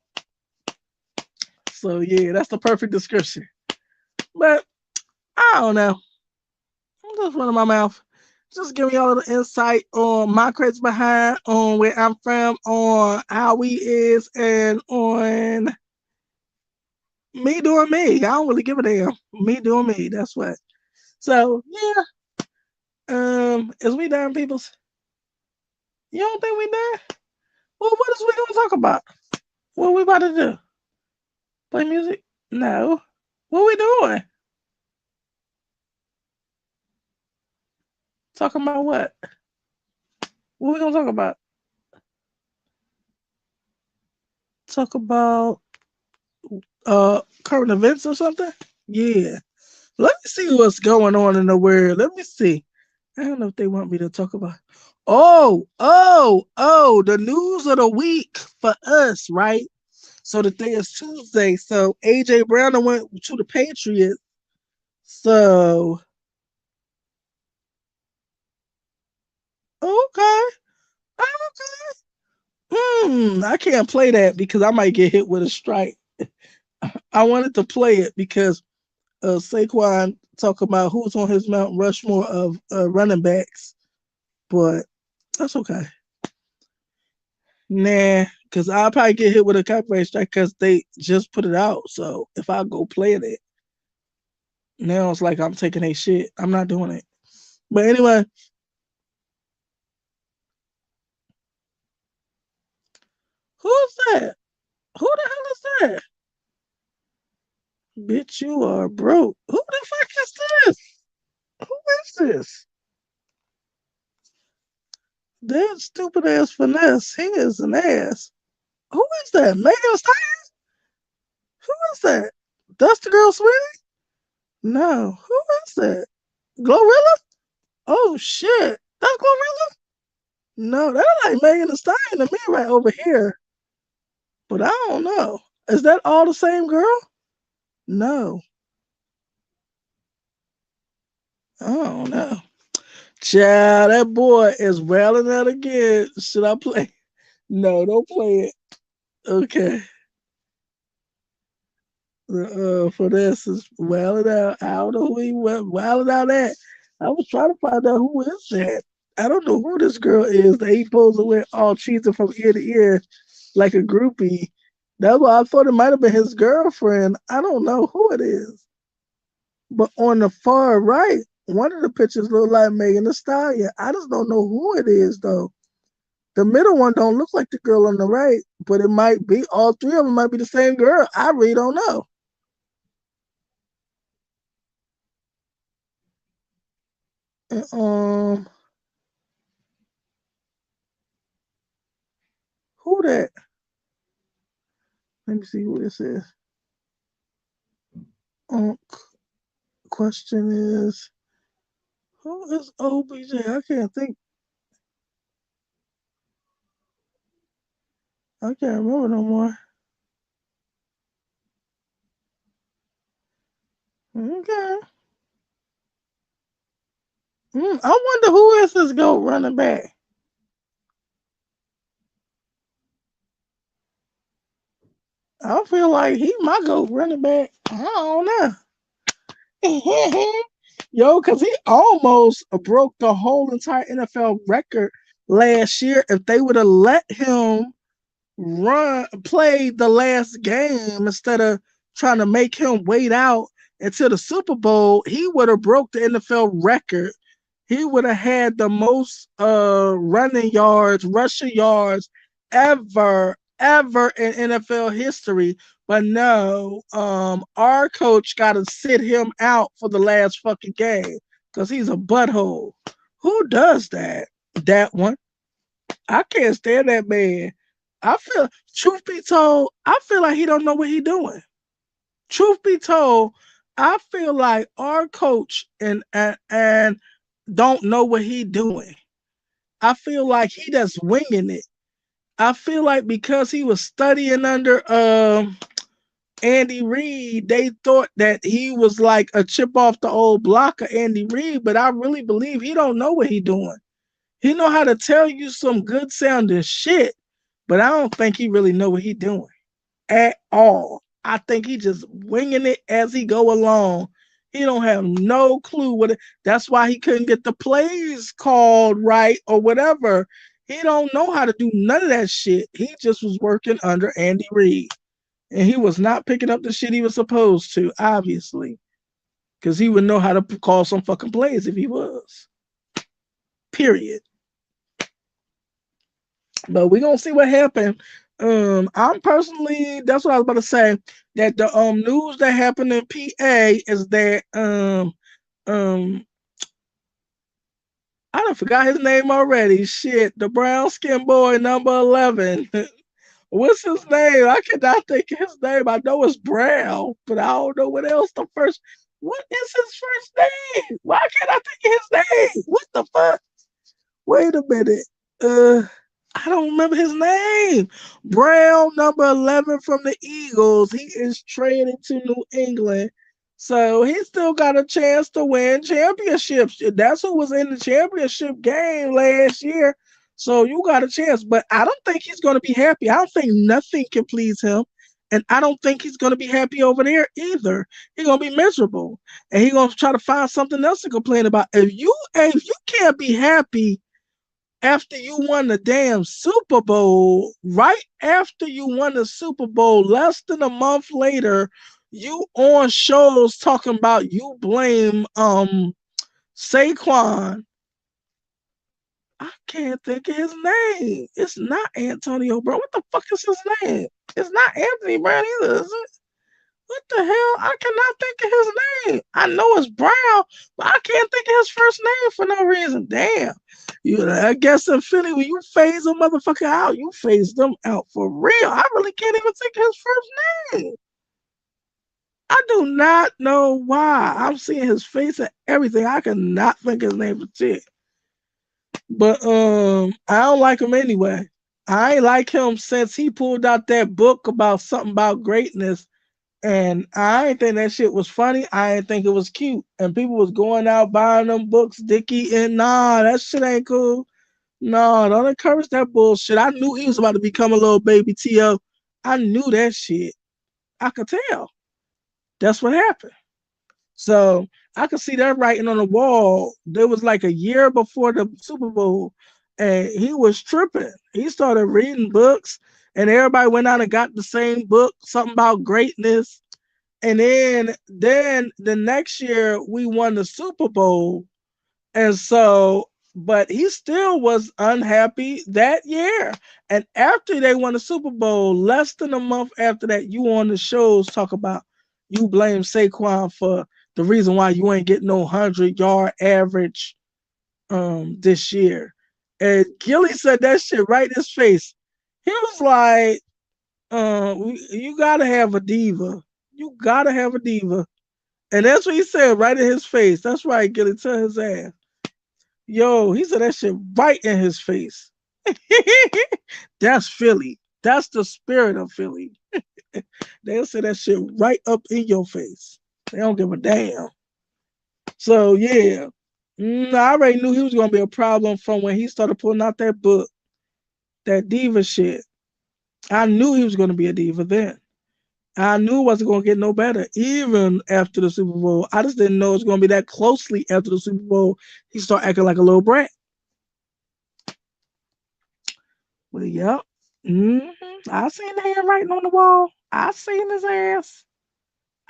So yeah, that's the perfect description. But I don't know. I'm just running my mouth. Just give me a little insight on my crazy behind, on where I'm from, on how we is, and on me doing me. I don't really give a damn. Me doing me. That's what. So yeah. Is we done, peoples? You don't think we done? Well, what is we gonna talk about? What we about to do? Play music? No. What we doing? Talking about what? What we gonna talk about? Talk about current events or something? Yeah. Let me see what's going on in the world. Let me see. I don't know if they want me to talk about. Oh, the news of the week for us, right? So the thing is Tuesday. So AJ Brown done went to the Patriots. So okay, okay. I can't play that because I might get hit with a strike. I wanted to play it because Saquon talk about who's on his Mount Rushmore of running backs, but that's okay. Nah, because I'll probably get hit with a copyright strike because they just put it out. So if I go play it, now it's like I'm taking a shit. I'm not doing it. But anyway, who's that? Who the hell is that? Bitch, you are broke. Who the fuck is this? Who is this? That stupid ass finesse. He is an ass. Who is that? Megan Thee Stallion? Who is that? That's the girl, sweetie? No. Who is that? Glorilla? Oh shit. That's Glorilla? No, that like Megan Thee Stallion to me right over here. But I don't know. Is that all the same girl? No. I don't know. Child, that boy is wailing out again. Should I play? No, don't play it. Okay. For this is wailing out. I don't know who he was wailing out at. I was trying to find out who is that. I don't know who this girl is that he supposed to wear all cheesing from ear to ear like a groupie. That's why I thought it might have been his girlfriend. I don't know who it is. But on the far right, one of the pictures look like Megan Thee Stallion. I just don't know who it is though. The middle one don't look like the girl on the right, but it might be all three of them might be the same girl. I really don't know. And, who that? Let me see who this is. Um, question is, who is OBJ? I can't think. I can't remember no more. Okay. I wonder who is this go running back. I feel like he might go running back. I don't know. Yo, because he almost broke the whole entire NFL record last year. If they would have let him play the last game instead of trying to make him wait out until the Super Bowl, he would have broke the NFL record. He would have had the most running yards, rushing yards ever in NFL history. But no, our coach got to sit him out for the last fucking game because he's a butthole. Who does that? That one. I can't stand that man. I feel, truth be told, I feel like he don't know what he doing. Truth be told, I feel like our coach and don't know what he doing. I feel like he just winging it. I feel like because he was studying under Andy Reid, they thought that he was like a chip off the old block of Andy Reid, but I really believe he don't know what he doing. He know how to tell you some good sounding shit, but I don't think he really know what he doing at all. I think he just winging it as he go along. He don't have no clue what it. That's why he couldn't get the plays called right or whatever. He don't know how to do none of that shit. He just was working under Andy Reid, and he was not picking up the shit he was supposed to, obviously, because he would know how to call some fucking plays if he was. Period. But we're gonna see what happened. I'm personally, that's what I was about to say. That the news that happened in PA is that um I don't forgot his name already. Shit, the brown skin boy number 11. What's his name? I cannot think of his name. I know it's Brown, but I don't know what else the first. What is his first name? Why can't I think of his name? What the fuck? Wait a minute. I don't remember his name. Brown, number 11 from the Eagles. He is traded to New England. So he still got a chance to win championships. That's who was in the championship game last year. So you got a chance. But I don't think he's going to be happy. I don't think nothing can please him. And I don't think he's going to be happy over there either. He's going to be miserable. And he's going to try to find something else to complain about. If you can't be happy after you won the damn Super Bowl, right after you won the Super Bowl, less than a month later, you on shows talking about you blame Saquon. I can't think of his name. It's not Antonio Brown. What the fuck is his name? It's not Anthony Brown either, is it? What the hell? I cannot think of his name. I know it's Brown, but I can't think of his first name for no reason. Damn. I guess in Philly, when you phase a motherfucker out, you phase them out for real. I really can't even think of his first name. I do not know why. I'm seeing his face and everything. I cannot think his name for shit. But I don't like him anyway. I ain't like him since he pulled out that book about something about greatness. And I ain't think that shit was funny. I ain't think it was cute. And people was going out buying them books, Dickie, and nah, that shit ain't cool. No, don't encourage that bullshit. I knew he was about to become a little baby T.O. I knew that shit. I could tell. That's what happened. So I could see that writing on the wall. There was like a year before the Super Bowl, and he was tripping. He started reading books, and everybody went out and got the same book, something about greatness. And then the next year we won the Super Bowl. And so, but he still was unhappy that year. And after they won the Super Bowl, less than a month after that, you on the shows talk about you blame Saquon for the reason why you ain't getting no 100-yard average this year. And Gilly said that shit right in his face. He was like, you gotta have a diva. You gotta have a diva. And that's what he said right in his face. That's right, Gilly, tell his ass. Yo, he said that shit right in his face. That's Philly. That's the spirit of Philly. They'll say that shit right up in your face. They don't give a damn. So yeah, I already knew he was gonna be a problem from when he started pulling out that book, that diva shit. I knew he was gonna be a diva then. I knew it wasn't gonna get no better, even after the Super Bowl. I just didn't know it was gonna be that closely after the Super Bowl. He started acting like a little brat. Well, yep. I seen the handwriting on the wall. I seen his ass.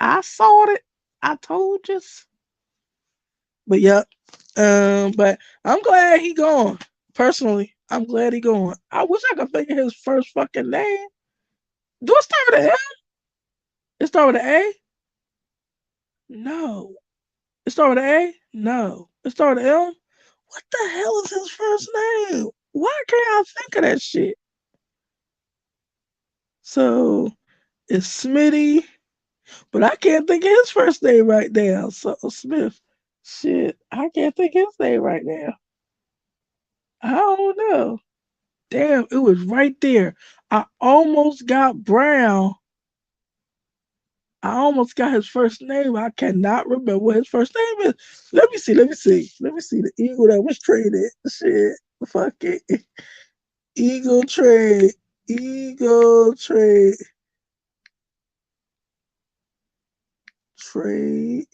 I saw it. I told you. But yep. But I'm glad he gone. Personally, I'm glad he gone. I wish I could think of his first fucking name. Do it start with an M? It start with an A? No. It start with an A? No. It start with an M? What the hell is his first name? Why can't I think of that shit? So it's Smitty. But I can't think of his first name right now. So Smith. Shit. I can't think of his name right now. I don't know. Damn, it was right there. I almost got Brown. I almost got his first name. I cannot remember what his first name is. Let me see. Let me see. Let me see the Eagle that was traded. Shit. Fuck it. Eagle trade. Eagle trade. Trade.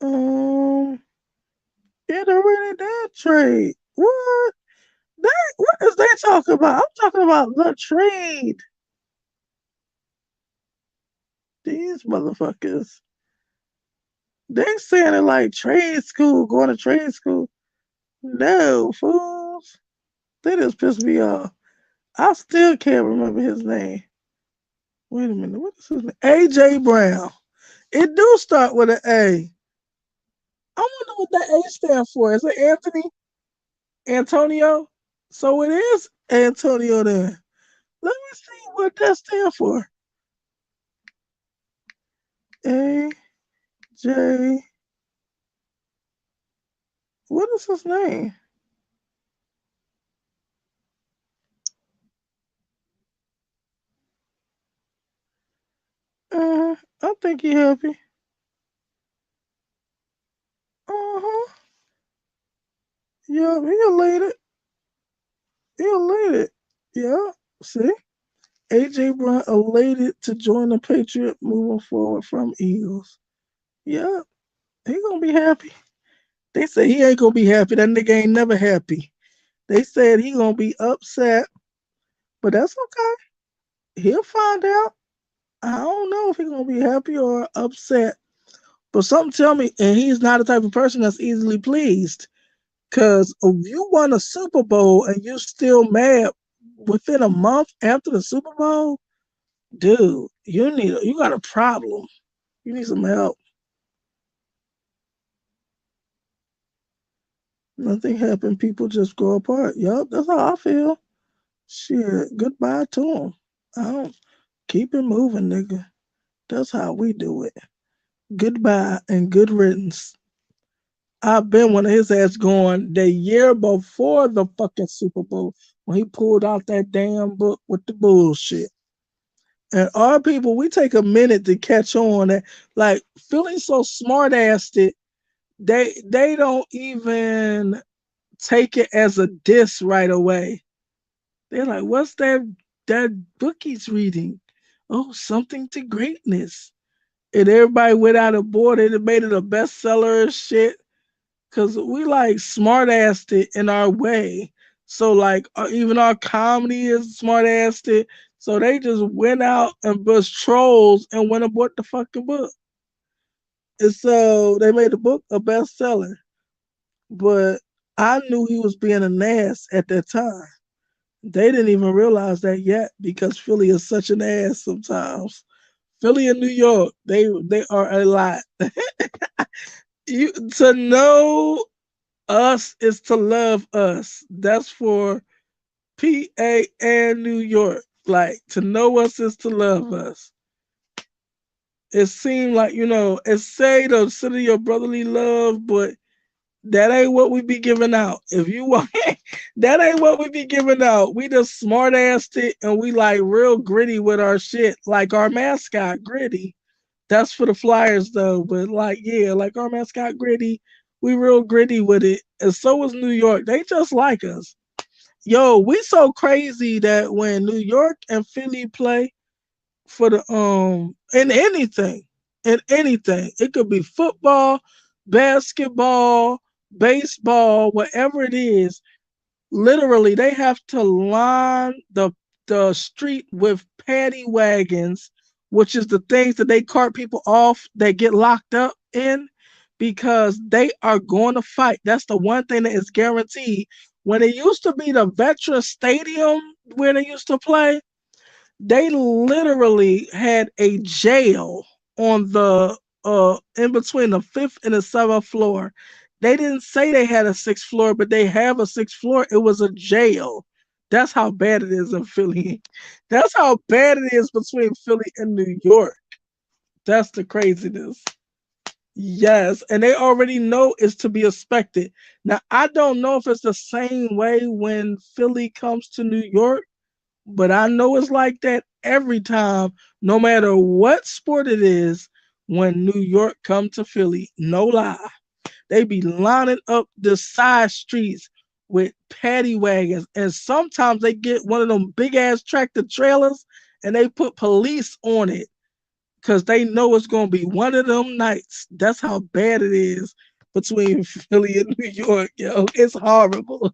Um, it already did trade. What? What is they talking about? I'm talking about the trade. These motherfuckers. They saying it like trade school, going to trade school. No, fools. They just pissed me off. I still can't remember his name. Wait a minute. What is his name? AJ Brown. It do start with an A. I wonder what that A stands for. Is it Anthony? Antonio? So it is Antonio then. Let me see what that stands for. A AJ. What is his name? I think he happy. Uh-huh. Yeah, he elated. He elated. Yeah. See? AJ Brown elated to join the Patriot moving forward from Eagles. Yeah, he gonna be happy. They say he ain't gonna be happy. That nigga ain't never happy. They said he gonna be upset, but that's okay. He'll find out. I don't know if he gonna be happy or upset. But something tell me, and he's not the type of person that's easily pleased. Cause if you won a Super Bowl and you're still mad within a month after the Super Bowl, dude, you got a problem. You need some help. Nothing happened. People just grow apart. Yup, that's how I feel. Shit, goodbye to him. I don't keep it moving, nigga. That's how we do it. Goodbye and good riddance. I've been one of his ass going the year before the fucking Super Bowl when he pulled out that damn book with the bullshit. And our people, we take a minute to catch on that, like feeling so smart assed it, they don't even take it as a diss right away. They're like, what's that book he's reading? Oh, something to greatness. And everybody went out and bought it and made it a bestseller and shit. Cause we like smart assed it in our way. So like even our comedy is smart assed it. So they just went out and was trolls and went and bought the fucking book. And so they made the book a bestseller. But I knew he was being an ass at that time. They didn't even realize that yet because Philly is such an ass sometimes. Philly and New York, they are a lot. You to know us is to love us. That's for PA and New York. Like to know us is to love us. It seemed like, it say the city of brotherly love, but that ain't what we be giving out. If you want, that ain't what we be giving out. We just smart assed it and we like real gritty with our shit. Like our mascot, Gritty. That's for the Flyers though. But like, yeah, like our mascot, Gritty. We real gritty with it. And so was New York. They just like us. Yo, we so crazy that when New York and Philly play for the in anything, it could be football, basketball, baseball, whatever it is. Literally, they have to line the street with paddy wagons, which is the things that they cart people off that get locked up in because they are going to fight. That's the one thing that is guaranteed. When it used to be the Veterans Stadium where they used to play, they literally had a jail on the in between the fifth and the seventh floor. They didn't say they had a sixth floor, but they have a sixth floor. It was a jail. That's how bad it is in Philly. That's how bad it is between Philly and New York. That's the craziness. Yes, and they already know it's to be expected. Now, I don't know if it's the same way when Philly comes to New York, but I know it's like that every time, no matter what sport it is, when New York come to Philly. No lie. They be lining up the side streets with paddy wagons. And sometimes they get one of them big ass tractor trailers and they put police on it because they know it's gonna be one of them nights. That's how bad it is between Philly and New York, yo. It's horrible.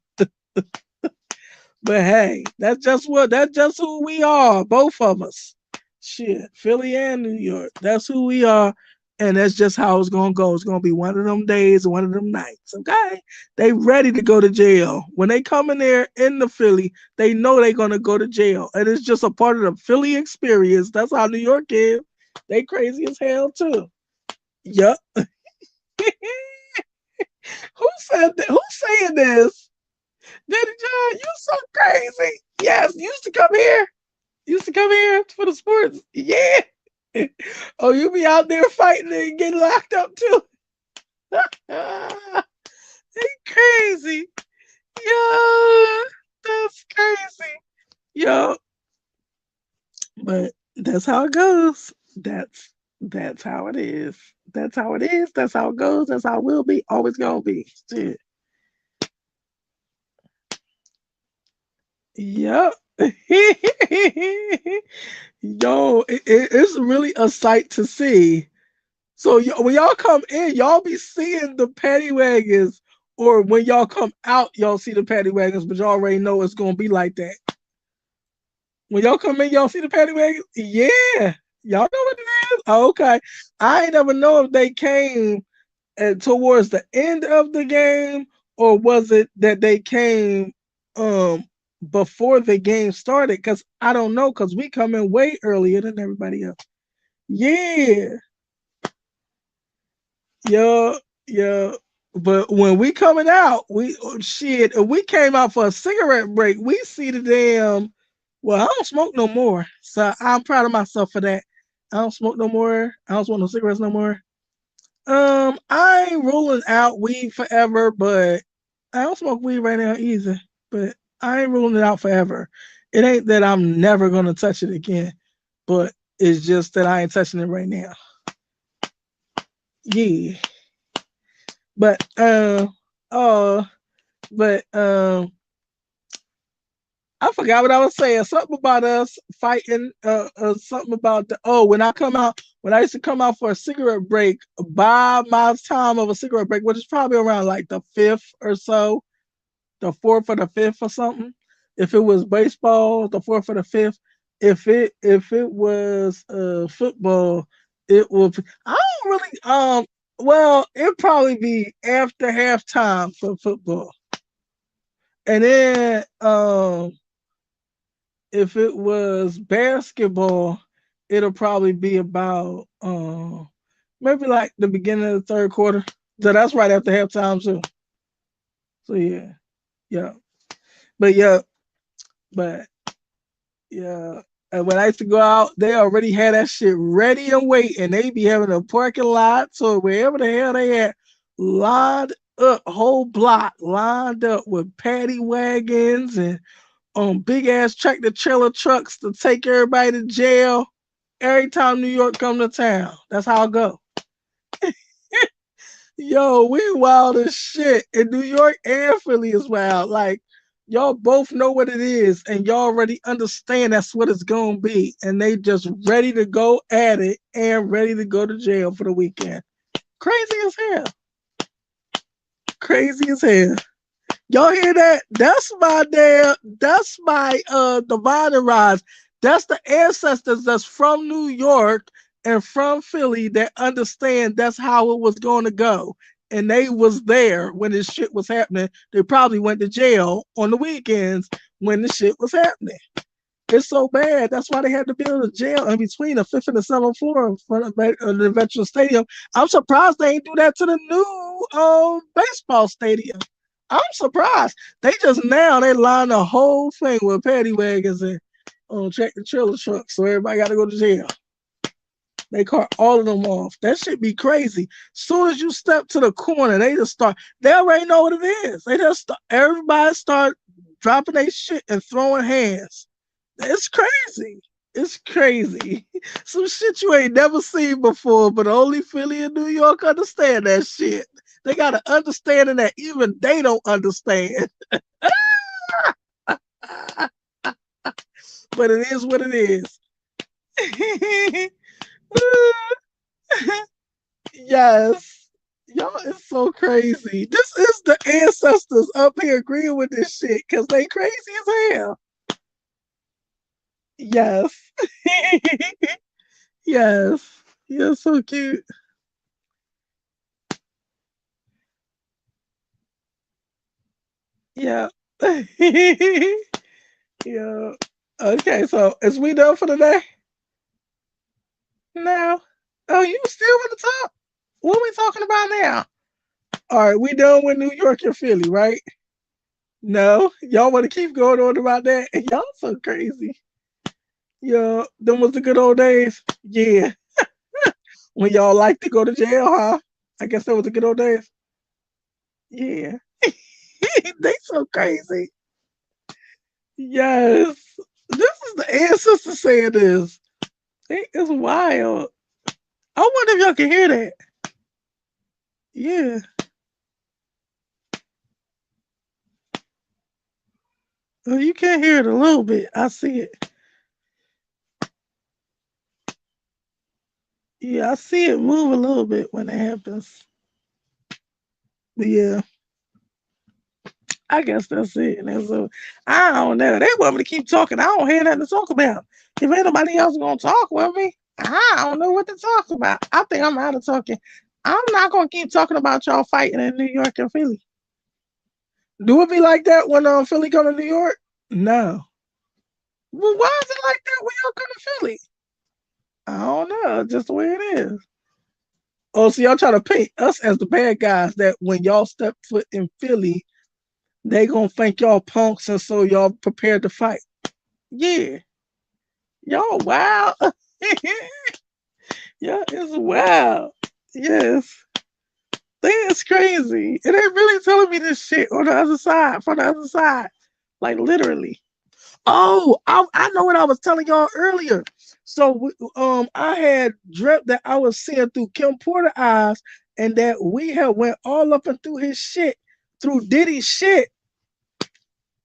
But hey, that's just who we are, both of us. Shit, Philly and New York. That's who we are. And that's just how it's gonna go. It's gonna be one of them days, one of them nights. Okay. They ready to go to jail. When they come in there in the Philly, they know they're gonna go to jail. And it's just a part of the Philly experience. That's how New York is. They crazy as hell too. Yup. Who said that? Who's saying this? Daddy John, you so crazy. Yes, you used to come here. You used to come here for the sports. Yeah. Oh, you be out there fighting and getting locked up too? They crazy. Yo, that's crazy. Yo, but that's how it goes. That's how it is. That's how it is. That's how it goes. That's how it will be. Always gonna be. Shit. Yep. Yo, it's really a sight to see. So when y'all come in, y'all be seeing the paddy wagons, or when y'all come out, y'all see the paddy wagons, but y'all already know it's gonna be like that. When y'all come in, y'all see the paddy wagons. Yeah, y'all know what it is. Oh, okay, I ain't never know if they came towards the end of the game, or was it that they came um before the game started? Because I don't know. Because we come in way earlier than everybody else. Yeah, yeah, yeah. But when we coming out, shit. If we came out for a cigarette break, we see the damn. Well, I don't smoke no more, so I'm proud of myself for that. I don't smoke no more. I don't smoke no cigarettes no more. I ain't ruling out weed forever, but I don't smoke weed right now either. But I ain't ruling it out forever. It ain't that I'm never gonna touch it again, but it's just that I ain't touching it right now. Yeah. But uh but I forgot what I was saying. Something about us fighting. Something about the when I come out. When I used to come out for a cigarette break, by my time of a cigarette break, which is probably around like the fifth or so, the fourth or the fifth or something. If it was baseball, the fourth or the fifth. If it was football, it would. I don't really. Well, it'd probably be after halftime for football, and then if it was basketball, it'll probably be about maybe like the beginning of the third quarter. So that's right after halftime too. So yeah, yeah, but yeah, but yeah. And when I used to go out, they already had that shit ready and waiting. They be having a parking lot, so wherever the hell they at, lined up, whole block lined up with paddy wagons and big ass tractor trailer trucks to take everybody to jail every time New York come to town. That's how I go. Yo, we wild as shit. In New York and Philly is wild. Like, y'all both know what it is, and y'all already understand that's what it's gonna be. And they just ready to go at it and ready to go to jail for the weekend. Crazy as hell. Crazy as hell. Y'all hear that? That's my divine rise. That's the ancestors that's from New York and from Philly that understand that's how it was going to go. And they was there when this shit was happening. They probably went to jail on the weekends when the shit was happening. It's so bad. That's why they had to build a jail in between the fifth and the seventh floor in front of the Veterans Stadium. I'm surprised they ain't do that to the new baseball stadium. I'm surprised. They just now they lined the whole thing with paddy wagons and tractor trailer trucks, so everybody got to go to jail. They caught all of them off. That should be crazy. Soon as you step to the corner, they just start. They already know what it is. They just everybody start dropping their shit and throwing hands. It's crazy. It's crazy. Some shit you ain't never seen before, but only Philly and New York understand that shit. They got an understanding that even they don't understand. But it is what it is. Yes. Y'all is so crazy. This is the ancestors up here agreeing with this shit because they crazy as hell. Yes. Yes. You're so cute. Yeah. Yeah. Okay, so is we done for the day? No. Oh, you still at the top? What are we talking about now? All right, we done with New York and Philly, right? No. Y'all want to keep going on about that? Y'all so crazy. Yeah, them was the good old days. Yeah. When y'all like to go to jail, huh? I guess that was the good old days. Yeah. They so crazy. Yes. This is the ancestor saying this. It's wild. I wonder if y'all can hear that. Yeah. Well, you can hear it a little bit. I see it. Yeah, I see it move a little bit when it happens. But yeah, I guess that's it. And so I don't know. They want me to keep talking. I don't have nothing to talk about. If ain't nobody else gonna talk with me, I don't know what to talk about. I think I'm out of talking. I'm not gonna keep talking about y'all fighting in New York and Philly. Do it be like that when Philly come to New York? No. Well, why is it like that when y'all come to Philly? I don't know. Just the way it is. Oh, so y'all try to paint us as the bad guys that when y'all step foot in Philly, they gonna think y'all punks and so y'all prepared to fight. Yeah. Y'all wild. Yeah, it's wild. Yes. That's crazy. And they really telling me this shit on the other side, from the other side. Like literally. Oh, I know what I was telling y'all earlier. So I had dreamt that I was seeing through Kim Porter eyes, and that we had went all up and through his shit, through Diddy's shit,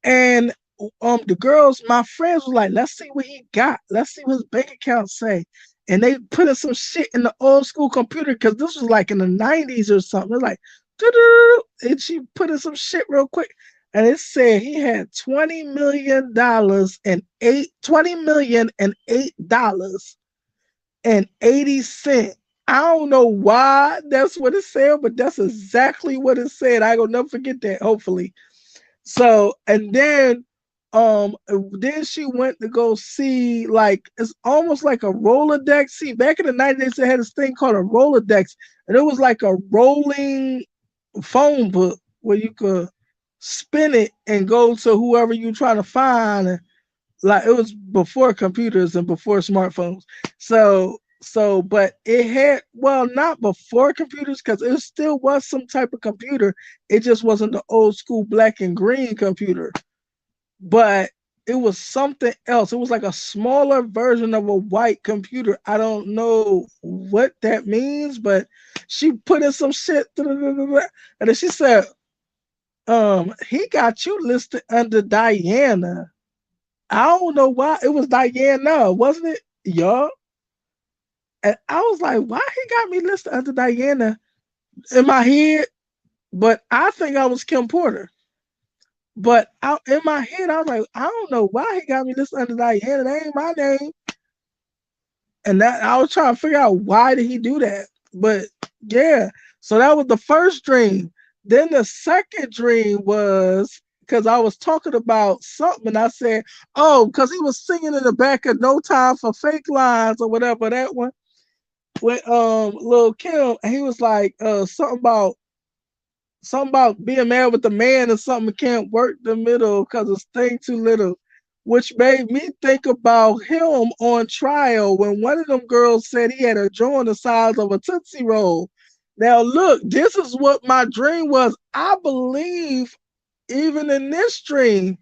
and the girls, my friends, were like, "Let's see what he got. Let's see what his bank account say." And they put in some shit in the old school computer because this was like in the '90s or something. They're like, doo-doo-doo-doo. And she put in some shit real quick, and it said he had $20 million and eight $20 million and $8 and 80 cents. I don't know why that's what it said, but that's exactly what it said. I gonna never forget that. Hopefully, so then she went to go see, like, it's almost like a Rolodex. See, back in the 90s they had this thing called a Rolodex, and it was like a rolling phone book where you could spin it and go to whoever you trying to find. Like it was before computers and before smartphones. But it had, well, not before computers because it still was some type of computer. It just wasn't the old school black and green computer, but it was something else. It was like a smaller version of a white computer. I don't know what that means, but she put in some shit, and then she said, he got you listed under Diana. I don't know why. It was Diana, wasn't it? Yeah. And I was like, why he got me listed under Diana in my head? But I think I was Kim Porter. But in my head, I was like, I don't know why he got me listed under Diana. That ain't my name. And that I was trying to figure out why did he do that. But yeah, so that was the first dream. Then the second dream was because I was talking about something and I said, oh, because he was singing in the back of No Time for Fake Lines or whatever that one with Lil Kim, and he was like something about being mad with the man or something can't work the middle because it's thing too little, which made me think about him on trial when one of them girls said he had a jaw the size of a Tootsie Roll. Now, look, this is what my dream was. I believe even in this dream,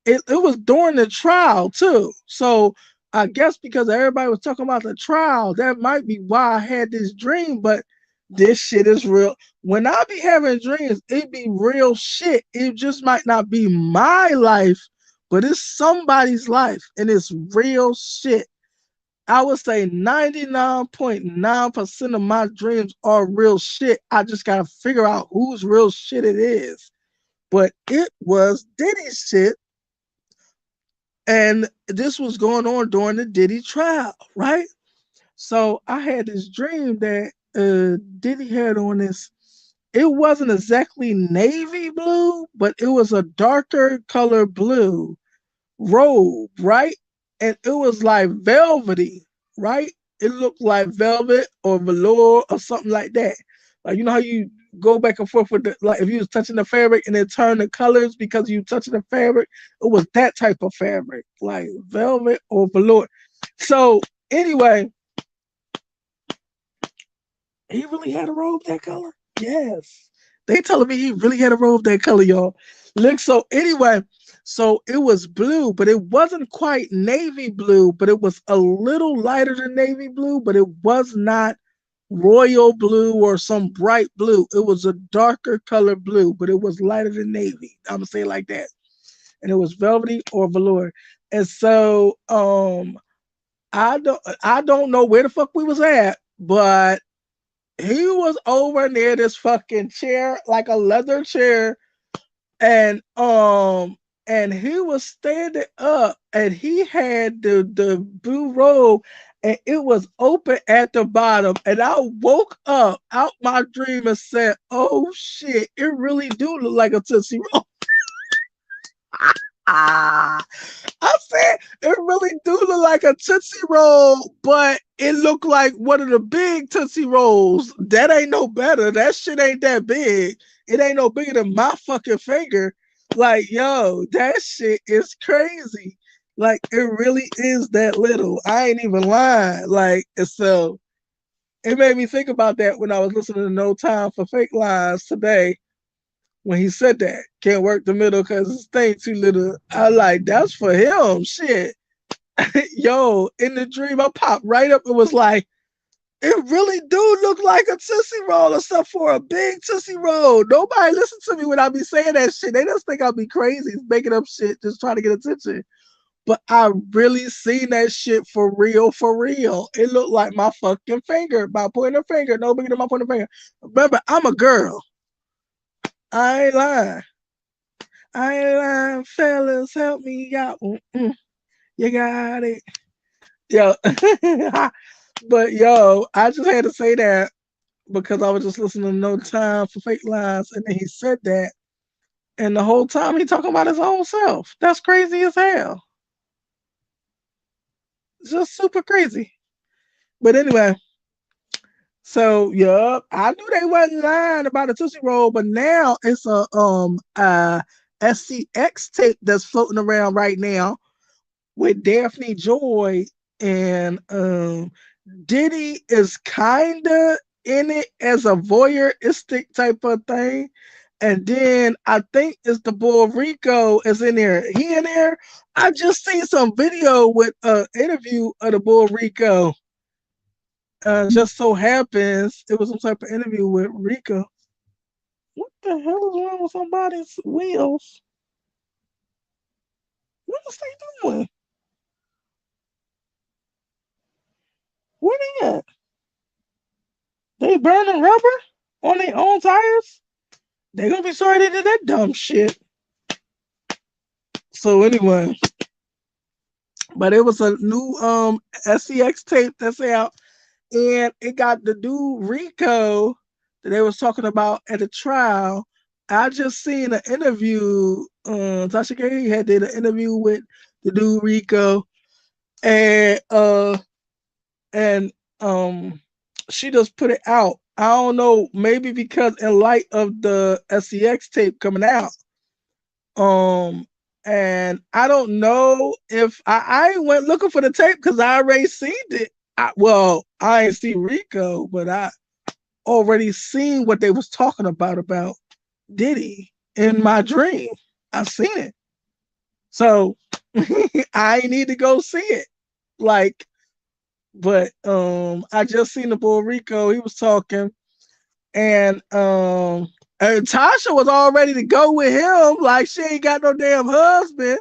it was during the trial too. So I guess because everybody was talking about the trial, that might be why I had this dream. But this shit is real. When I be having dreams, it be real shit. It just might not be my life, but it's somebody's life, and it's real shit. I would say 99.9% of my dreams are real shit. I just gotta figure out whose real shit it is. But it was Diddy's shit, and this was going on during the Diddy trial, right? So I had this dream that Diddy had on this. It wasn't exactly navy blue, but it was a darker color blue robe, right? And it was like velvety, right? It looked like velvet or velour or something like that. Like, you know how you go back and forth with the, like if you was touching the fabric and it turned the colors because you touching the fabric, it was that type of fabric, like velvet or velour. So anyway, He really had a robe that color? Yes. They telling me he really had a robe that color, y'all. Look, so anyway, so it was blue, but it wasn't quite navy blue, but it was a little lighter than navy blue, but it was not royal blue or some bright blue. It was a darker color blue, but it was lighter than navy. I'm gonna say it like that. And it was velvety or velour. And so I don't know where the fuck we was at, but he was over near this fucking chair, like a leather chair, and he was standing up, and he had the blue robe, and it was open at the bottom, and I woke up out my dream and said, "Oh shit, it really do look like a Tootsie Roll." I said it really do look like a Tootsie Roll, but it looked like one of the big Tootsie Rolls. That ain't no better. That shit ain't that big. It ain't no bigger than my fucking finger. Like, yo, that shit is crazy. Like, it really is that little. I ain't even lying. Like, so it made me think about that when I was listening to No Time for Fake Lines today when he said that. Can't work the middle because his thing too little. I like, that's for him. Shit. Yo, in the dream, I popped right up and was like, it really do look like a Tootsie Roll or stuff for a big Tootsie Roll. Nobody listen to me when I be saying that shit. They just think I'll be crazy, making up shit, just trying to get attention. But I really seen that shit for real, for real. It looked like my fucking finger, my pointer finger, no bigger than my pointer finger. Remember, I'm a girl. I ain't lying. I ain't lying, fellas. Help me out. Mm-mm. You got it. Yo. But yo, I just had to say that because I was just listening to No Time for Fake Lines, and then he said that, and the whole time he talking about his own self. That's crazy as hell. Just super crazy. But anyway, so yup, I knew they wasn't lying about a Tootsie Roll, but now it's a SCX tape that's floating around right now with Daphne Joy, and Diddy is kinda in it as a voyeuristic type of thing. And then I think it's the boy Rico is in there. He in there. I just seen some video with interview of the boy Rico. Just so happens it was some type of interview with Rico. What the hell is wrong with somebody's wheels? What is they doing? Where they at? They burning rubber on their own tires? They gonna be sorry they did that dumb shit. So anyway, but it was a new SCX tape that's out, and it got the dude Rico that they was talking about at the trial. I just seen an interview. Tasha K had did an interview with the dude Rico, and and she just put it out. I don't know, maybe because in light of the SCX tape coming out, um, and I don't know if I went looking for the tape because I already seen it. I ain't see Rico, but I already seen what they was talking about Diddy in my dream. I seen it, so I need to go see it. Like, but I just seen the boy Rico. He was talking, and Tasha was all ready to go with him. Like, she ain't got no damn husband.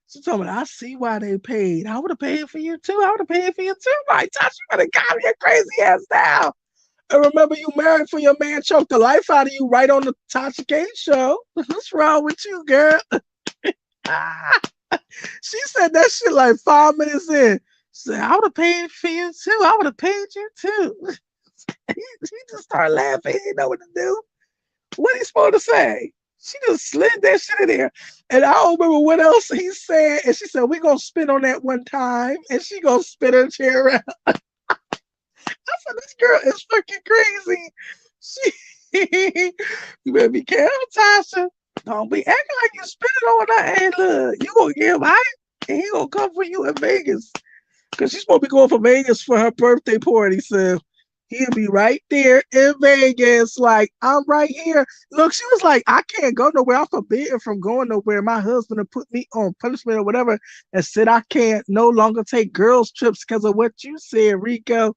She told me, I see why they paid. I would have paid for you too. I would have paid for you too. Like, Tasha would have got your crazy ass down. And remember, you married for your man choked the life out of you right on the Tasha K show. What's wrong with you, girl? She said that shit like 5 minutes in. She said, I would have paid for you too. I would have paid you too. She just started laughing. He didn't know what to do. What he supposed to say? She just slid that shit in there. And I don't remember what else he said. And she said, we gonna spin on that one time. And she gonna spin her chair around. I said, this girl is fucking crazy. She you better be careful, Tasha. Don't be acting like you spinning on that. Hey, look, you gonna give him hype and he gonna come for you in Vegas. Cause she's supposed to be going for Vegas for her birthday party. So He'll be right there in Vegas, like, I'm right here. Look, she was like, I can't go nowhere. I'm forbidden from going nowhere. My husband will put me on punishment or whatever, and said I can't no longer take girls' trips because of what you said, Rico.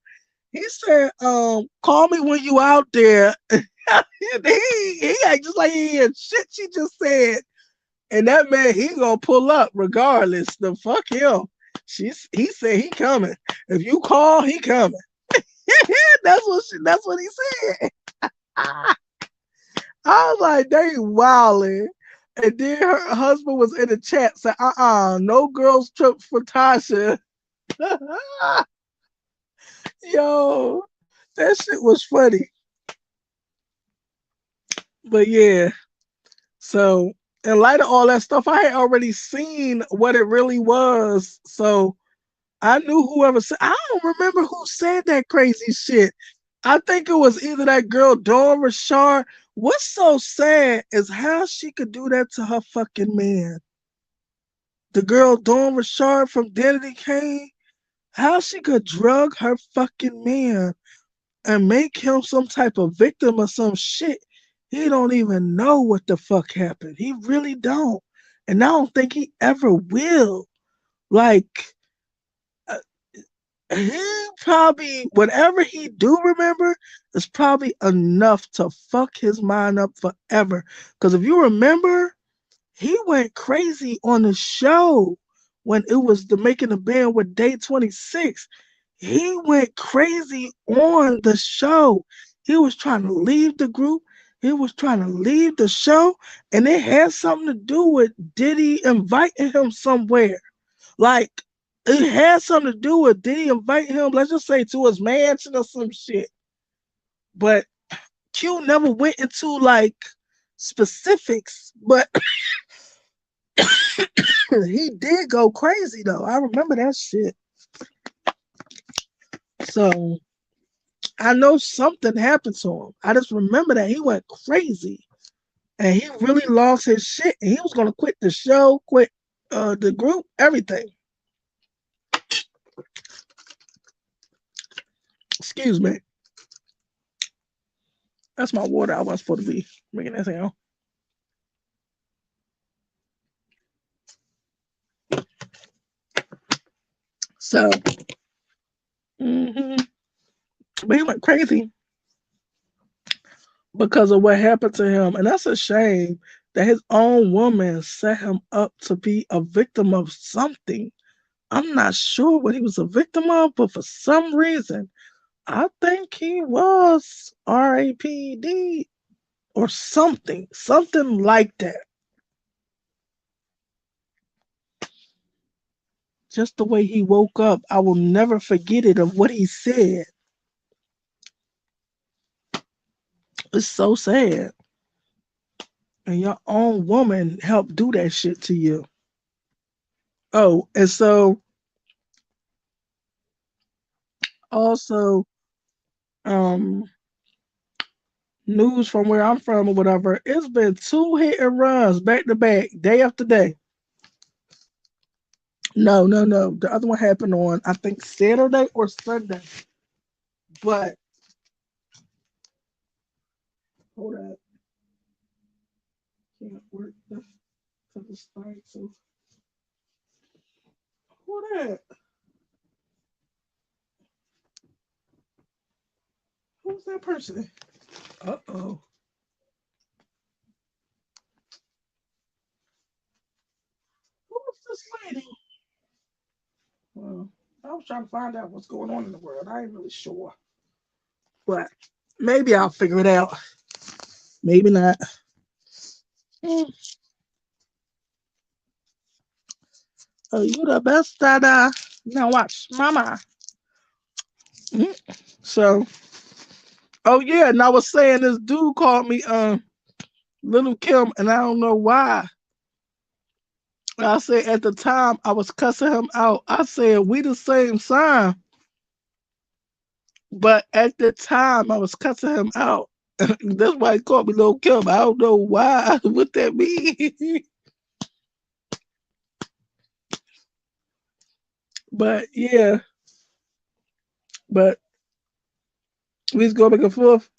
He said, call me when you out there. he act just like he had shit she just said. And that man, he gonna pull up regardless. The fuck him. He said he coming. If you call, he coming. That's what he said. I was like, they wildin'. And then her husband was in the chat saying, no girls trip for Tasha. Yo, that shit was funny. But yeah, so in light of all that stuff, I had already seen what it really was. So I knew whoever said, I don't remember who said that crazy shit. I think it was either that girl Dawn Rashard. What's so sad is how she could do that to her fucking man. The girl Dawn Rashard from Danity Kane, how she could drug her fucking man and make him some type of victim of some shit. He don't even know what the fuck happened. He really don't. And I don't think he ever will. Like, he probably, whatever he do remember is probably enough to fuck his mind up forever. Because if you remember, he went crazy on the show when it was the Making the Band with Day 26. He went crazy on the show. He was trying to leave the group. He was trying to leave the show. And it had something to do with Diddy inviting him somewhere. Like, it had something to do with, did he invite him, let's just say, to his mansion or some shit. But Q never went into like specifics, but he did go crazy though. I remember that shit. So I know something happened to him. I just remember that he went crazy and he really lost his shit. And he was gonna quit the show, quit the group, everything. Excuse me. That's my water. I was supposed to be making that sound. So, but he went crazy because of what happened to him. And that's a shame that his own woman set him up to be a victim of something. I'm not sure what he was a victim of, but for some reason, I think he was RAPD or something like that. Just the way he woke up, I will never forget it of what he said. It's so sad. And your own woman helped do that shit to you. Oh, and so also, um, news from where I'm from or whatever, it's been two hit and runs back to back, day after day. No, no, no. The other one happened on, I think, Saturday or Sunday. But hold up, can't work the site. So who that? Who's that person? Uh-oh. Who's this lady? Well, I was trying to find out what's going on in the world. I ain't really sure. But maybe I'll figure it out. Maybe not. Mm. Oh, you the best dada. Now watch, mama. Mm. So, oh yeah, and I was saying this dude called me Little Kim, and I don't know why. I said at the time I was cussing him out. I said we the same sign, but at the time I was cussing him out. That's why he called me Little Kim. I don't know why. What that mean? But yeah, but We used to go back and forth,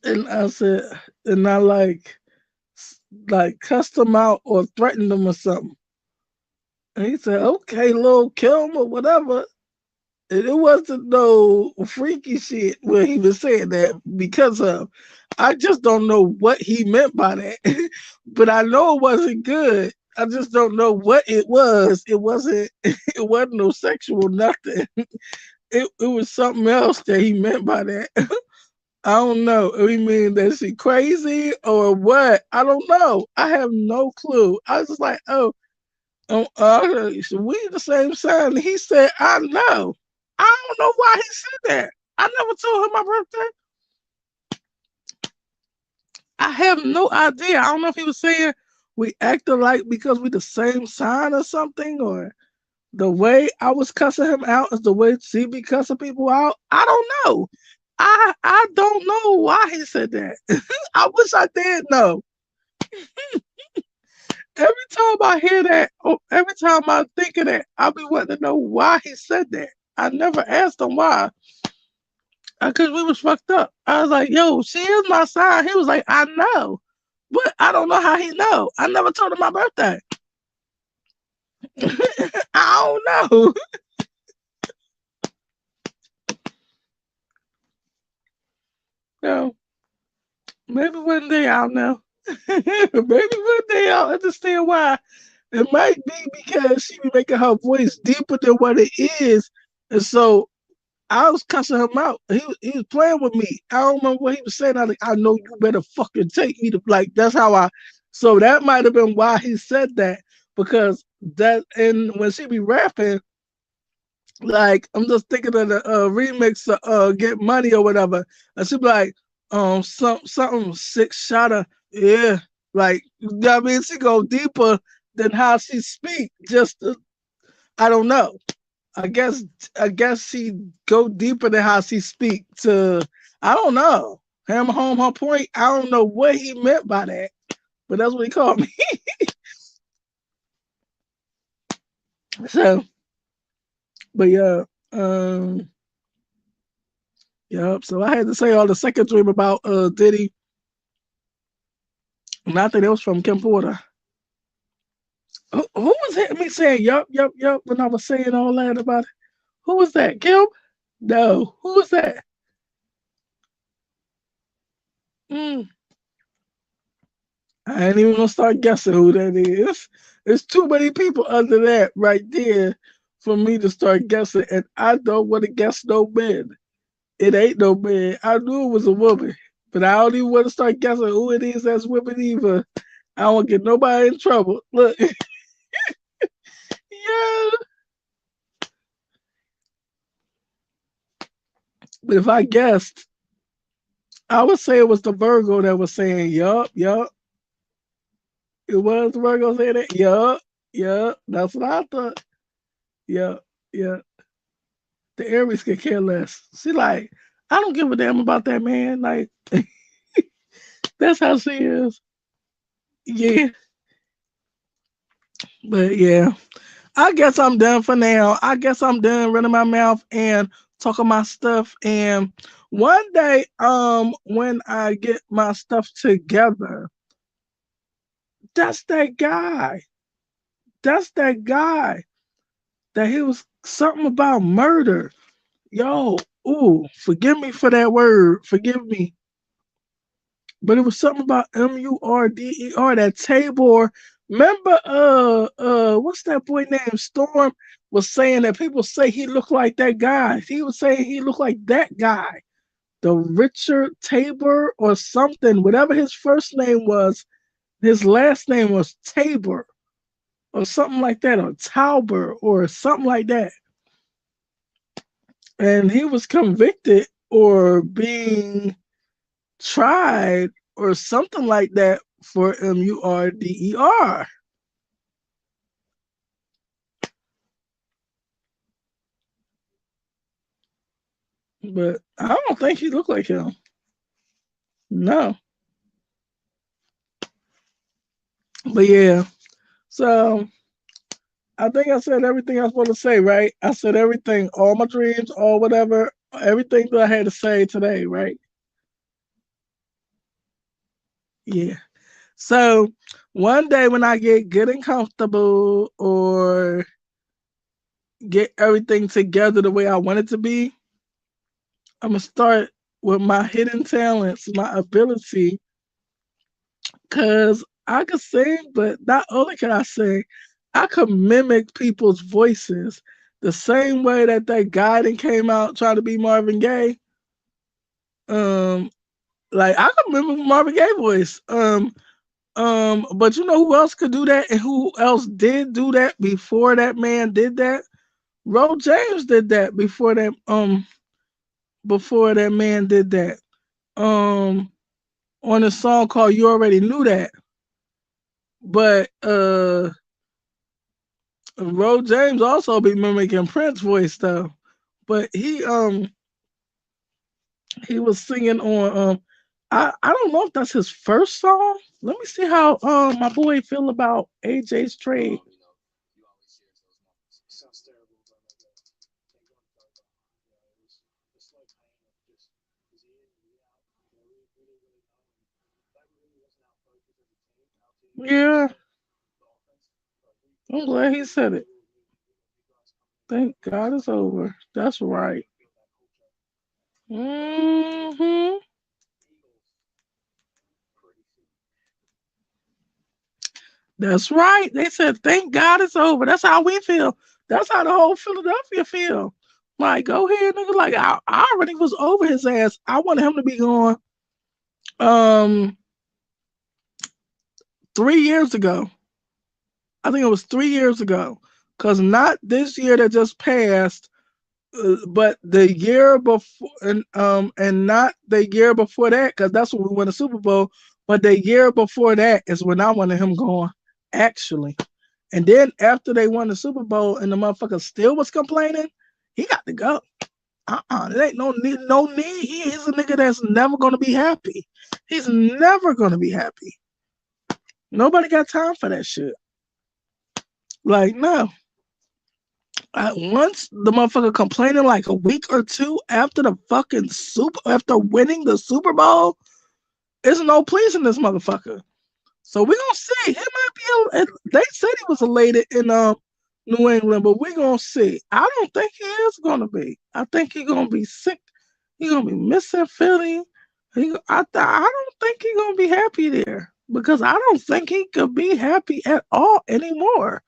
and I said, and I like cussed him out or threatened him or something. And he said, "Okay, little Kim or whatever." And it wasn't no freaky shit where he was saying that because of. I just don't know what he meant by that. But I know it wasn't good. I just don't know what it was. It wasn't it wasn't no sexual nothing. It was something else that he meant by that. I don't know. I mean that she crazy or what? I don't know. I have no clue. I was just like, oh, so we the same sign. And he said, I know. I don't know why he said that. I never told him my birthday. I have no idea. I don't know if he was saying we acted like because we the same sign or something, or the way I was cussing him out is the way she be cussing people out. I don't know. I don't know why he said that. I wish I did know. Every time I hear that, or every time I think of that, I be wanting to know why he said that. I never asked him why, because we was fucked up. I was like, "Yo, she is my sign." He was like, "I know, but I don't know how he know. I never told him my birthday. I don't know." So maybe one day I'll know. Maybe one day I'll understand why. It might be because she be making her voice deeper than what it is, and so I was cussing him out. He was playing with me. I don't remember what he was saying. I was like, I know you better fucking take me to like. That's how I. So that might have been why he said that, because that, and when she be rapping, like I'm just thinking of the remix of Get Money or whatever, and she be like something six shotter, yeah, like you know what I mean. She go deeper than how she speak. Just I don't know. I guess I guess she go deeper than how she speak to. I don't know. Hammer home her point. I don't know what he meant by that, but that's what he called me. So, but yeah, um, yeah. So I had to say all the second dream about Diddy, and I think it was from Kim Porter. Who was hitting me saying yup, yup, yup when I was saying all that about it? Who was that? Kim? No. Who was that? Mm, I ain't even gonna start guessing who that is. There's too many people under that right there for me to start guessing, and I don't want to guess no man. It ain't no man. I knew it was a woman, but I don't even want to start guessing who it is that's women either. I don't want to get nobody in trouble. Look, yeah. But if I guessed, I would say it was the Virgo that was saying, yup, yup. It was the Virgo saying that, yup, yup. That's what I thought. Yup, yup. The Aries could care less. She like, I don't give a damn about that man. Like, that's how she is. Yeah. But yeah. I guess I'm done for now. I guess I'm done running my mouth and talking my stuff. And one day, when I get my stuff together, that's that guy. That's that guy. That he was something about murder. Yo, ooh, forgive me for that word. Forgive me. But it was something about Murder, that Tabor. Remember what's that boy named Storm was saying that people say he looked like that guy. He was saying he looked like that guy. The Richard Tabor or something. Whatever his first name was, his last name was Tabor or something like that, or Tauber or something like that. And he was convicted or being tried or something like that for Murder. But I don't think he looked like him. No. But yeah. So I think I said everything I was supposed to say, right? I said everything, all my dreams, all whatever. everything that I had to say today, right? Yeah. So one day when I get good and comfortable or get everything together the way I want it to be, I'm gonna start with my hidden talents, my ability, cause I can sing, but not only can I sing, I can mimic people's voices the same way that that guy that came out trying to be Marvin Gaye. Um, like I can mimic Marvin Gaye voice. But you know who else could do that, and who else did do that before that man did that? Ro James did that before that man did that. Um, on a song called "You Already Knew That," but Ro James also be mimicking Prince voice though. But he was singing on I don't know if that's his first song. Let me see how my boy feel about AJ's trade. Yeah, I'm glad he said it. Thank God it's over. That's right. Hmm. That's right. They said, "Thank God it's over." That's how we feel. That's how the whole Philadelphia feel. Like, go ahead, nigga. Like, I already was over his ass. I wanted him to be gone. Um, 3 years ago. I think it was 3 years ago. Cause not this year that just passed, but the year before, and not the year before that, because that's when we won the Super Bowl. But the year before that is when I wanted him gone, actually. And then after they won the Super Bowl and the motherfucker still was complaining, he got to go. There ain't no need, no need. He is a nigga that's never gonna be happy. He's never gonna be happy. Nobody got time for that shit. Like, no. Once the motherfucker complaining like a week or two after the fucking after winning the Super Bowl, there's no pleasing this motherfucker. So we gonna see. It might be. They said he was elated in New England, but we gonna see. I don't think he is gonna be. I think he gonna be sick. He gonna be missing Philly. I don't think he gonna be happy there because I don't think he could be happy at all anymore.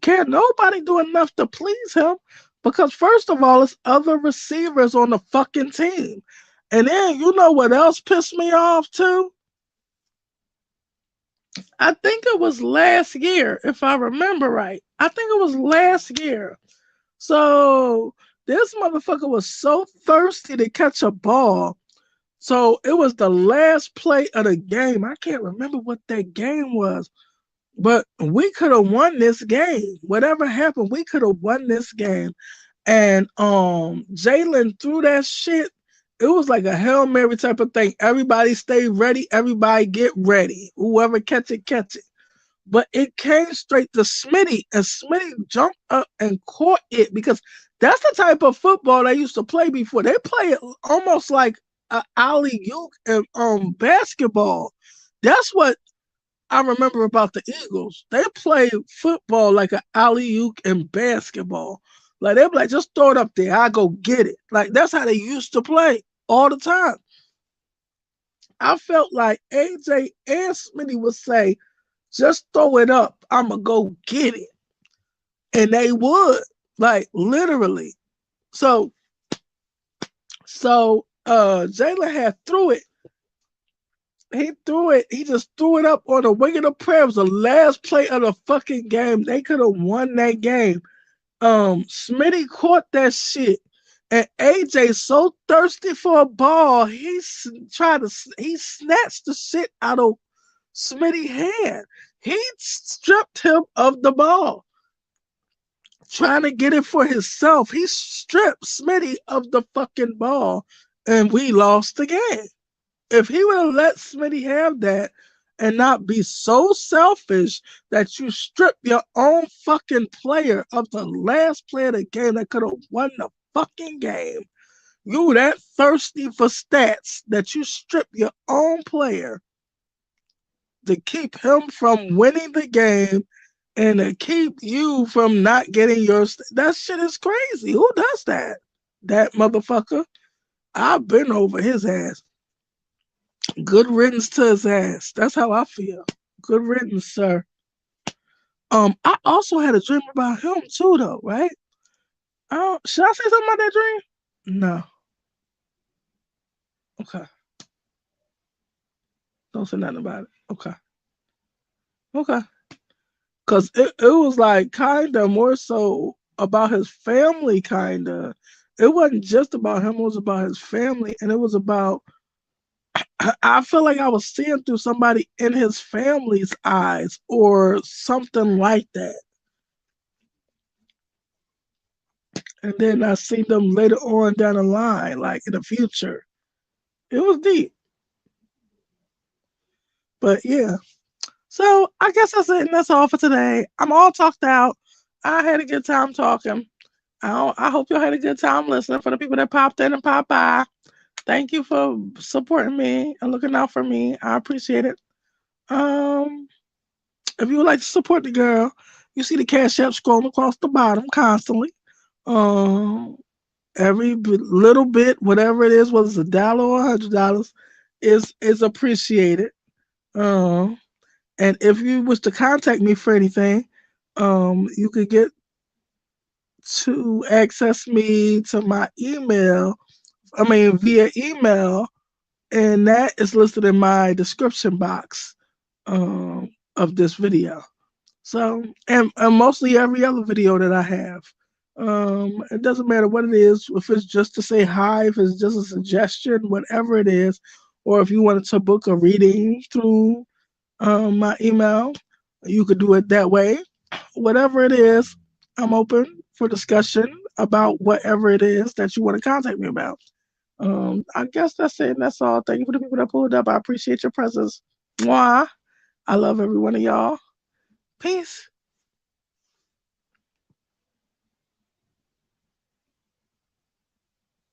Can't nobody do enough to please him because first of all, it's other receivers on the fucking team. And then you know what else pissed me off too? I think it was last year, if I remember right. I think it was last year. So this motherfucker was so thirsty to catch a ball. So it was the last play of the game. I can't remember what that game was. But we could have won this game. Whatever happened, we could have won this game. And Jalen threw that shit. It was like a Hail Mary type of thing. Everybody stay ready. Everybody get ready. Whoever catch it, catch it. But it came straight to Smitty, and Smitty jumped up and caught it because that's the type of football they used to play before. They play it almost like a alley oop and basketball. That's what I remember about the Eagles. They play football like an alley oop and basketball. Like they be like, just throw it up there. I go get it. Like that's how they used to play all the time. I felt like AJ and Smitty would say, just throw it up. I'ma go get it. And they would. Like literally. So Jalen had threw it. He threw it. He just threw it up on the wing of the prayer. It was the last play of the fucking game. They could have won that game. Smitty caught that shit. And AJ so thirsty for a ball, he snatched the shit out of Smitty hand. He stripped him of the ball, trying to get it for himself. He stripped Smitty of the fucking ball, and we lost the game. If he would have let Smitty have that and not be so selfish that you strip your own fucking player of the last play of the game that could have won the fucking game, You that thirsty for stats that you strip your own player to keep him from winning the game and to keep you from not getting your that shit is crazy. Who does that? That motherfucker. I've been over his ass. Good riddance to his ass. That's how I feel. Good riddance, sir. I also had a dream about him too, though, right? Should I say something about that dream? No. Okay. Don't say nothing about it. Okay. Okay. Cause it was like kinda more so about his family, kinda. It wasn't just about him, it was about his family, and it was about I feel like I was seeing through somebody in his family's eyes or something like that. And then I seen them later on down the line, like in the future. It was deep. But yeah. So I guess that's it, and that's all for today. I'm all talked out. I had a good time talking. I hope y'all had a good time listening. For the people that popped in and popped by, thank you for supporting me and looking out for me. I appreciate it. Um, if you would like to support the girl, you see the cash app scrolling across the bottom constantly. Um, every little bit, whatever it is, whether it's $1 or $100, is appreciated. Um, and if you wish to contact me for anything, you could get to access me to my email. I mean, via email, and that is listed in my description box of this video. So, and mostly every other video that I have. It doesn't matter what it is, if it's just to say hi, if it's just a suggestion, whatever it is, or if you wanted to book a reading through my email, you could do it that way. Whatever it is, I'm open for discussion about whatever it is that you want to contact me about. I guess that's it. And that's all. Thank you for the people that pulled up. I appreciate your presence. Mwah. I love every one of y'all. Peace.